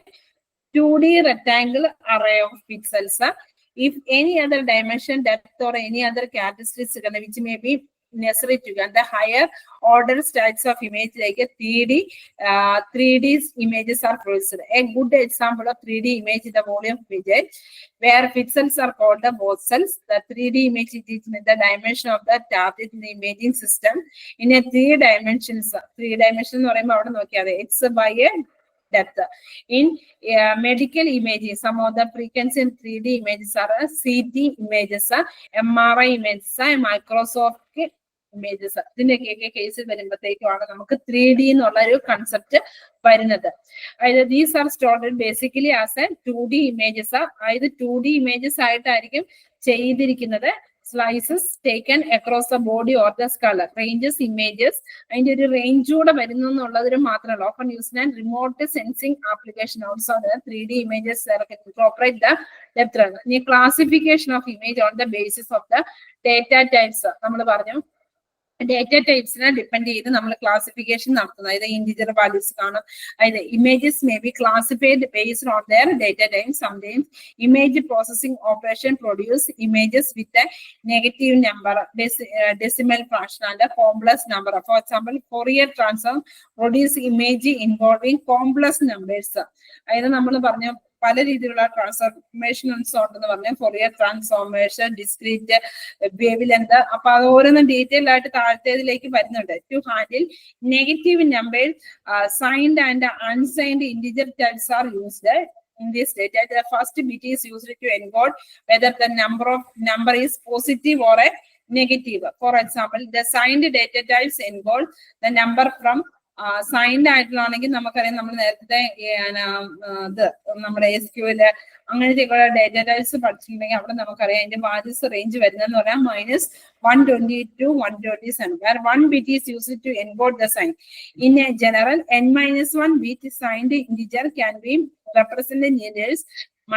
2D rectangle array of pixels. If any other dimension, depth, or any other characteristics which may be necessary to get the higher order types of image like a 3D images are produced. A good example of 3D image is the volume image, where pixels are called the voxels. The 3D image is the dimension of the target in the imaging system in a 3 dimensions. 3 dimensions x by a depth. In medical imaging, some of the frequency in 3D images are CT images, MRI images, Microsoft images. ഇതിന്റെയൊക്കെ case വരുമ്പോഴത്തേക്കുമാണ് നമുക്ക് 3D എന്നുള്ള ഒരു concept വരുന്നത്. അതായത് these are stored basically as a 2D images. അതായത് 2D images ആയിട്ടായിരിക്കും ചെയ്തിരിക്കുന്നത്. Slices taken across the body or the scalar, ranges images, അതിന്റെ ഒരു റേഞ്ച് കൂടെ വരുന്നു എന്നുള്ളതൊരു മാത്രമല്ല. Open use and remote sensing application also 3D images incorporate the depth. ഇനി classification of image on the basis of the data types. നമ്മൾ പറഞ്ഞു data ടൈപ്സിനെ depend ചെയ്ത് നമ്മൾ ക്ലാസിഫിക്കേഷൻ നടത്തുന്നത്. അതായത് ഇൻറ്റിജർ വാല്യൂസ് കാണും. അതായത് images may be classified based on their data type. Sometimes image processing operation produce images with a negative number, decimal fraction and complex number. For example Fourier transform produce image involving complex numbers. അതായത് നമ്മൾ പറഞ്ഞു പല രീതിയിലുള്ള transformations ഉണ്ടെന്ന് പറഞ്ഞു. Fourier transformation, discrete, wavelength. അപ്പൊ അത് ഓരോന്നും ഡീറ്റെയിൽ ആയിട്ട് താഴത്തേതിലേക്ക് വരുന്നുണ്ട്. To handle negative numbers, signed and unsigned integer types are used in this data. The first bit is used to encode whether the number is positive or a negative. For example, the signed data types encode the number from signed ആയിട്ടുള്ളതാണെങ്കിൽ നമുക്കറിയാം, നമ്മൾ നേരത്തെ നമ്മുടെ SQL അങ്ങനത്തെയൊക്കെ data types പഠിച്ചിട്ടുണ്ടെങ്കിൽ അവിടെ നമുക്കറിയാം അതിന്റെ വാല്യൂസ് റേഞ്ച് വരുന്നതെന്ന് പറയാം -120 to 127, where 1 bit is used to encode the sign. In a general, n-1 bit signed integer can be represented in integers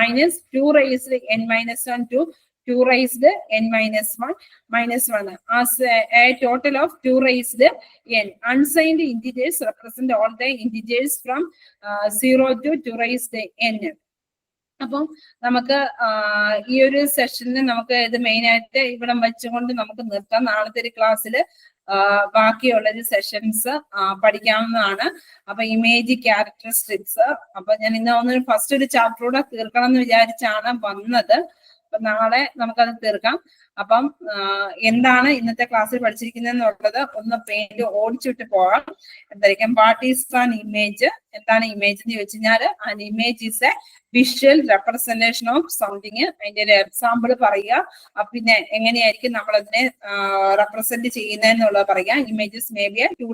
-2 raised n-1 to 2 raised n-1 as a total of 2 raised n. Unsigned integers represent all the integers from 0 to 2 raised n. അപ്പം നമുക്ക് ഈ ഒരു സെഷനിൽ നമുക്ക് ഇത് main ആയിട്ട് ഇവിടെ വെച്ചുകൊണ്ട് നമുക്ക് നിർത്താം. നാളത്തെ ഒരു ക്ലാസ്സിൽ ബാക്കിയുള്ളൊരു സെഷൻസ് പഠിക്കാവുന്നതാണ്. അപ്പൊ ഇമേജ് ക്യാരക്ടറിസ്റ്റിക്സ്. അപ്പൊ ഞാൻ ഇന്ന് ഫസ്റ്റ് ഒരു ചാപ്റ്ററൂടെ തീർക്കണം എന്ന് വിചാരിച്ചാണ് വന്നത്. അപ്പൊ നാളെ നമുക്കത് തീർക്കാം. അപ്പം എന്താണ് ഇന്നത്തെ ക്ലാസ്സിൽ പഠിച്ചിരിക്കുന്നത് എന്നുള്ളത് ഒന്ന് പെയിന്റ് ഓടിച്ചിട്ട് പോകാം. എന്തായിരിക്കും വാട്ട് ഈസ് ആൻ ഇമേജ്? എന്താണ് ഇമേജ് എന്ന് ചോദിച്ചു കഴിഞ്ഞാൽ an image is A visual representation of something. അതിന്റെ ഒരു എക്സാമ്പിൾ പറയുക. പിന്നെ എങ്ങനെയായിരിക്കും നമ്മൾ അതിനെ റെപ്രസെന്റ് ചെയ്യുന്നതെന്നുള്ളത് പറയുക. ഇമേജസ് മേ ബി 2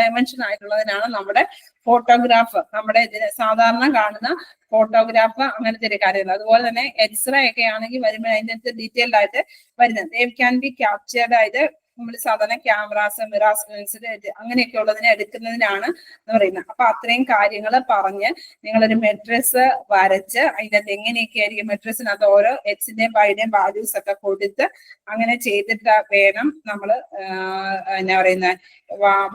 ഡയമെൻഷൻ ആയിട്ടുള്ളതിനാണ് നമ്മുടെ ഫോട്ടോഗ്രാഫ്, നമ്മുടെ സാധാരണ കാണുന്ന ഫോട്ടോഗ്രാഫ്, അങ്ങനത്തെ ഒരു കാര്യങ്ങൾ. അതുപോലെ തന്നെ എക്സ്റേ ഒക്കെ ആണെങ്കിൽ വരുമ്പോൾ അതിനകത്ത് ഡീറ്റെയിൽഡ് ആയിട്ട് വരുന്നത്. They can be captured. അതായത് നമ്മൾ സാധാരണ ക്യാമറാസ്, മിറാസ്, ലെൻസ് അങ്ങനെയൊക്കെ ഉള്ളതിനെ എടുക്കുന്നതിനാണ് എന്ന് പറയുന്നത്. അപ്പൊ അത്രയും കാര്യങ്ങൾ പറഞ്ഞ് നിങ്ങളൊരു മെട്രിക്സ് വരച്ച് അതിൻ്റെ അകത്ത് എങ്ങനെയൊക്കെ ആയിരിക്കും മെട്രിക്സിനകത്ത് ഓരോ എക്സിന്റെയും വൈയുടെയും വാല്യൂസ് ഒക്കെ കൊടുത്ത് അങ്ങനെ ചെയ്തിട്ട് വേണം നമ്മൾ എന്നാ പറയുന്നത്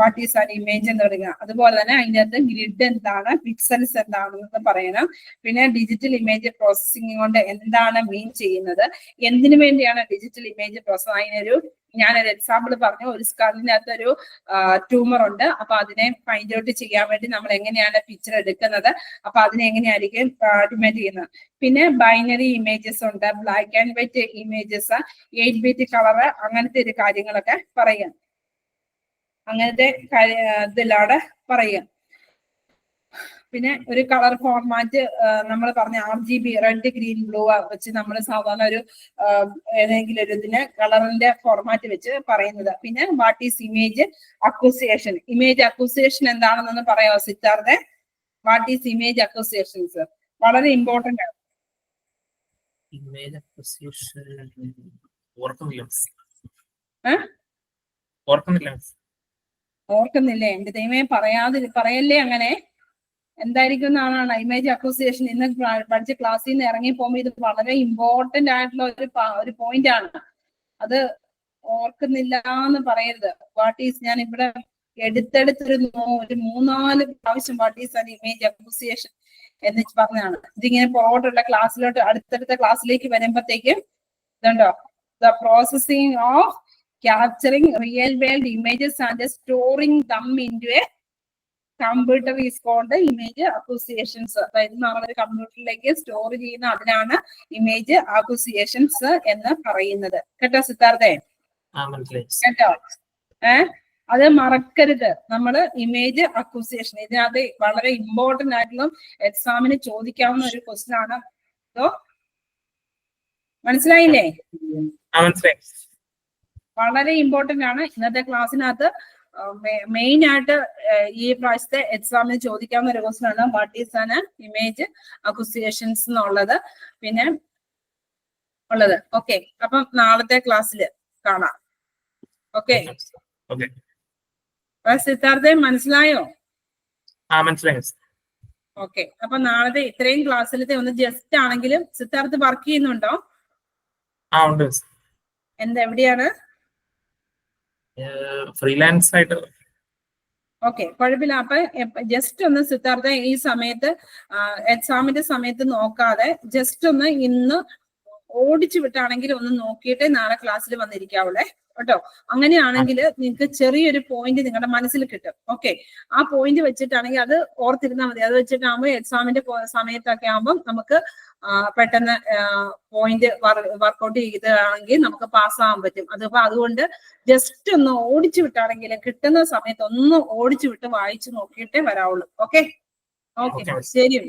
വാട്ട് ഈസ് ആൻ ഇമേജ് എന്ന് പറയുന്നത്. അതുപോലെ തന്നെ അതിൻ്റെ അകത്ത് ഗ്രിഡ് എന്താണ്, പിക്സൽസ് എന്താണെന്ന് പറയണം. പിന്നെ ഡിജിറ്റൽ ഇമേജ് പ്രോസസ്സിംഗ് കൊണ്ട് എന്താണ് മീൻ ചെയ്യുന്നത്, എന്തിനു വേണ്ടിയാണ് ഡിജിറ്റൽ ഇമേജ് പ്രോസസ്. അതിനൊരു ഞാനൊരു എക്സാമ്പിൾ പറഞ്ഞു. ഒരു സ്കള്ളിനകത്ത് ഒരു ട്യൂമർ ഉണ്ട്. അപ്പൊ അതിനെ ഫൈൻഡ് ഔട്ട് ചെയ്യാൻ വേണ്ടി നമ്മൾ എങ്ങനെയാണ് പിക്ചർ എടുക്കുന്നത്, അപ്പൊ അതിനെ എങ്ങനെയായിരിക്കും ഡിമാൻഡ് ചെയ്യുന്നത്. പിന്നെ ബൈനറി ഇമേജസ് ഉണ്ട്, black and white images, 8-bit colour, അങ്ങനത്തെ ഒരു കാര്യങ്ങളൊക്കെ പറയാം. അങ്ങനത്തെ ഇതിലാണ് പറയാം. പിന്നെ ഒരു കളർ ഫോർമാറ്റ് നമ്മൾ പറഞ്ഞ RGB, റെഡ്, ഗ്രീൻ, ബ്ലൂ വെച്ച് നമ്മൾ സാധാരണ ഒരു ഏതെങ്കിലും ഒരു ഇതിന് കളറിന്റെ ഫോർമാറ്റ് വെച്ച് പറയുന്നത്. പിന്നെ what is image acquisition? Image acquisition എന്താണെന്നൊന്ന് പറയാമോ Siddhartha? What is image acquisitions? വളരെ ഇമ്പോർട്ടന്റ് ആണ്. ഇമേജ് അക്വസിയേഷൻ ഓർക്കുന്നില്ലേ? എന്റെ ദൈവമേ, പറയല്ലേ അങ്ങനെ. എന്തായിരിക്കും എന്നാണ് ഇമേജ് അക്വസിയേഷൻ. ഇന്ന് പഠിച്ച ക്ലാസ്സിൽ നിന്ന് ഇറങ്ങി പോകുമ്പോൾ ഇത് വളരെ ഇമ്പോർട്ടന്റ് ആയിട്ടുള്ള ഒരു പോയിന്റ് ആണ്. അത് ഓർക്കുന്നില്ല എന്ന് പറയരുത്. വാട്ട് ഈസ്, ഞാൻ ഇവിടെ എടുത്തെടുത്തൊരു 3-4 പ്രാവശ്യം what is an image association എന്ന് പറഞ്ഞതാണ്. ഇതിങ്ങനെ പുറകോട്ടുള്ള ക്ലാസ്സിലോട്ട് അടുത്തടുത്ത ക്ലാസ്സിലേക്ക് വരുമ്പോഴത്തേക്കും ഇതുണ്ടോ, the processing of capturing real world images and storing them into a computer is called image associations. അതായത് നമ്മളൊരു കമ്പ്യൂട്ടറിലേക്ക് സ്റ്റോർ ചെയ്യുന്ന അതിനാണ് ഇമേജ് അസോസിയേഷൻസ് എന്ന് പറയുന്നത്. കേട്ടോ സിദ്ധാർത്ഥേ? കേട്ടോ? അത് മറക്കരുത്. നമ്മള് ഇമേജ് അക്വിസിഷൻ ഇതിനകത്ത് വളരെ ഇമ്പോർട്ടന്റ് ആയിട്ടുള്ള എക്സാമിന് ചോദിക്കാവുന്ന ഒരു ക്വസ്റ്റ്യൻ ആണ്. മനസ്സിലായില്ലേ? വളരെ ഇമ്പോർട്ടന്റ് ആണ്. ഇന്നത്തെ ക്ലാസ്സിനകത്ത് മെയിൻ ആയിട്ട് ഈ പ്രാവശ്യത്തെ എക്സാമിന് ചോദിക്കാവുന്ന ഒരു ക്വസ്റ്റ്യൻ ആണ് what is an image acquisitions എന്നുള്ളത് പിന്നെ ഉള്ളത്. ഓക്കെ, അപ്പം നാളത്തെ ക്ലാസ്സിൽ കാണാം. ഓക്കെ, സിദ്ധാർത്ഥ മനസ്സിലായോ? ഓക്കെ, അപ്പൊ നാളത്തെ ഇത്രയും ക്ലാസ്സിലത്തെ ഒന്ന് ജസ്റ്റ് ആണെങ്കിലും സിദ്ധാർത്ഥ വർക്ക് ചെയ്യുന്നുണ്ടോ? എന്താ, എവിടെയാണ്? ഫ്രീലാൻസ് ആയിട്ട്. ഓക്കെ, കുഴപ്പമില്ല. അപ്പൊ ജസ്റ്റ് ഒന്ന് സിദ്ധാർത്ഥ ഈ സമയത്ത് എക്സാമിന്റെ സമയത്ത് നോക്കാതെ ജസ്റ്റ് ഒന്ന് ഇന്ന് ഓടിച്ചു വിട്ടാണെങ്കിൽ ഒന്ന് നോക്കിയിട്ട് നാളെ ക്ലാസ്സിൽ വന്നിരിക്കാവുള്ളേ കേട്ടോ. അങ്ങനെയാണെങ്കിൽ നിങ്ങൾക്ക് ചെറിയൊരു പോയിന്റ് നിങ്ങളുടെ മനസ്സിൽ കിട്ടും. ഓക്കെ, ആ പോയിന്റ് വെച്ചിട്ടാണെങ്കിൽ അത് ഓർത്തിരുന്നാൽ മതി. അത് വെച്ചിട്ടാകുമ്പോൾ എക്സാമിന്റെ സമയത്തൊക്കെ ആകുമ്പോൾ നമുക്ക് പെട്ടെന്ന് പോയിന്റ് വർക്ക്ഔട്ട് ചെയ്താണെങ്കിൽ നമുക്ക് പാസ്സാകാൻ പറ്റും. അതുകൊണ്ട് ജസ്റ്റ് ഒന്ന് ഓടിച്ചു വിട്ടാണെങ്കിൽ കിട്ടുന്ന സമയത്ത് ഒന്ന് ഓടിച്ചു വിട്ട് വായിച്ചു നോക്കിയിട്ടേ വരാവുള്ളൂ. ഓക്കെ, ഓക്കെ, ശരി.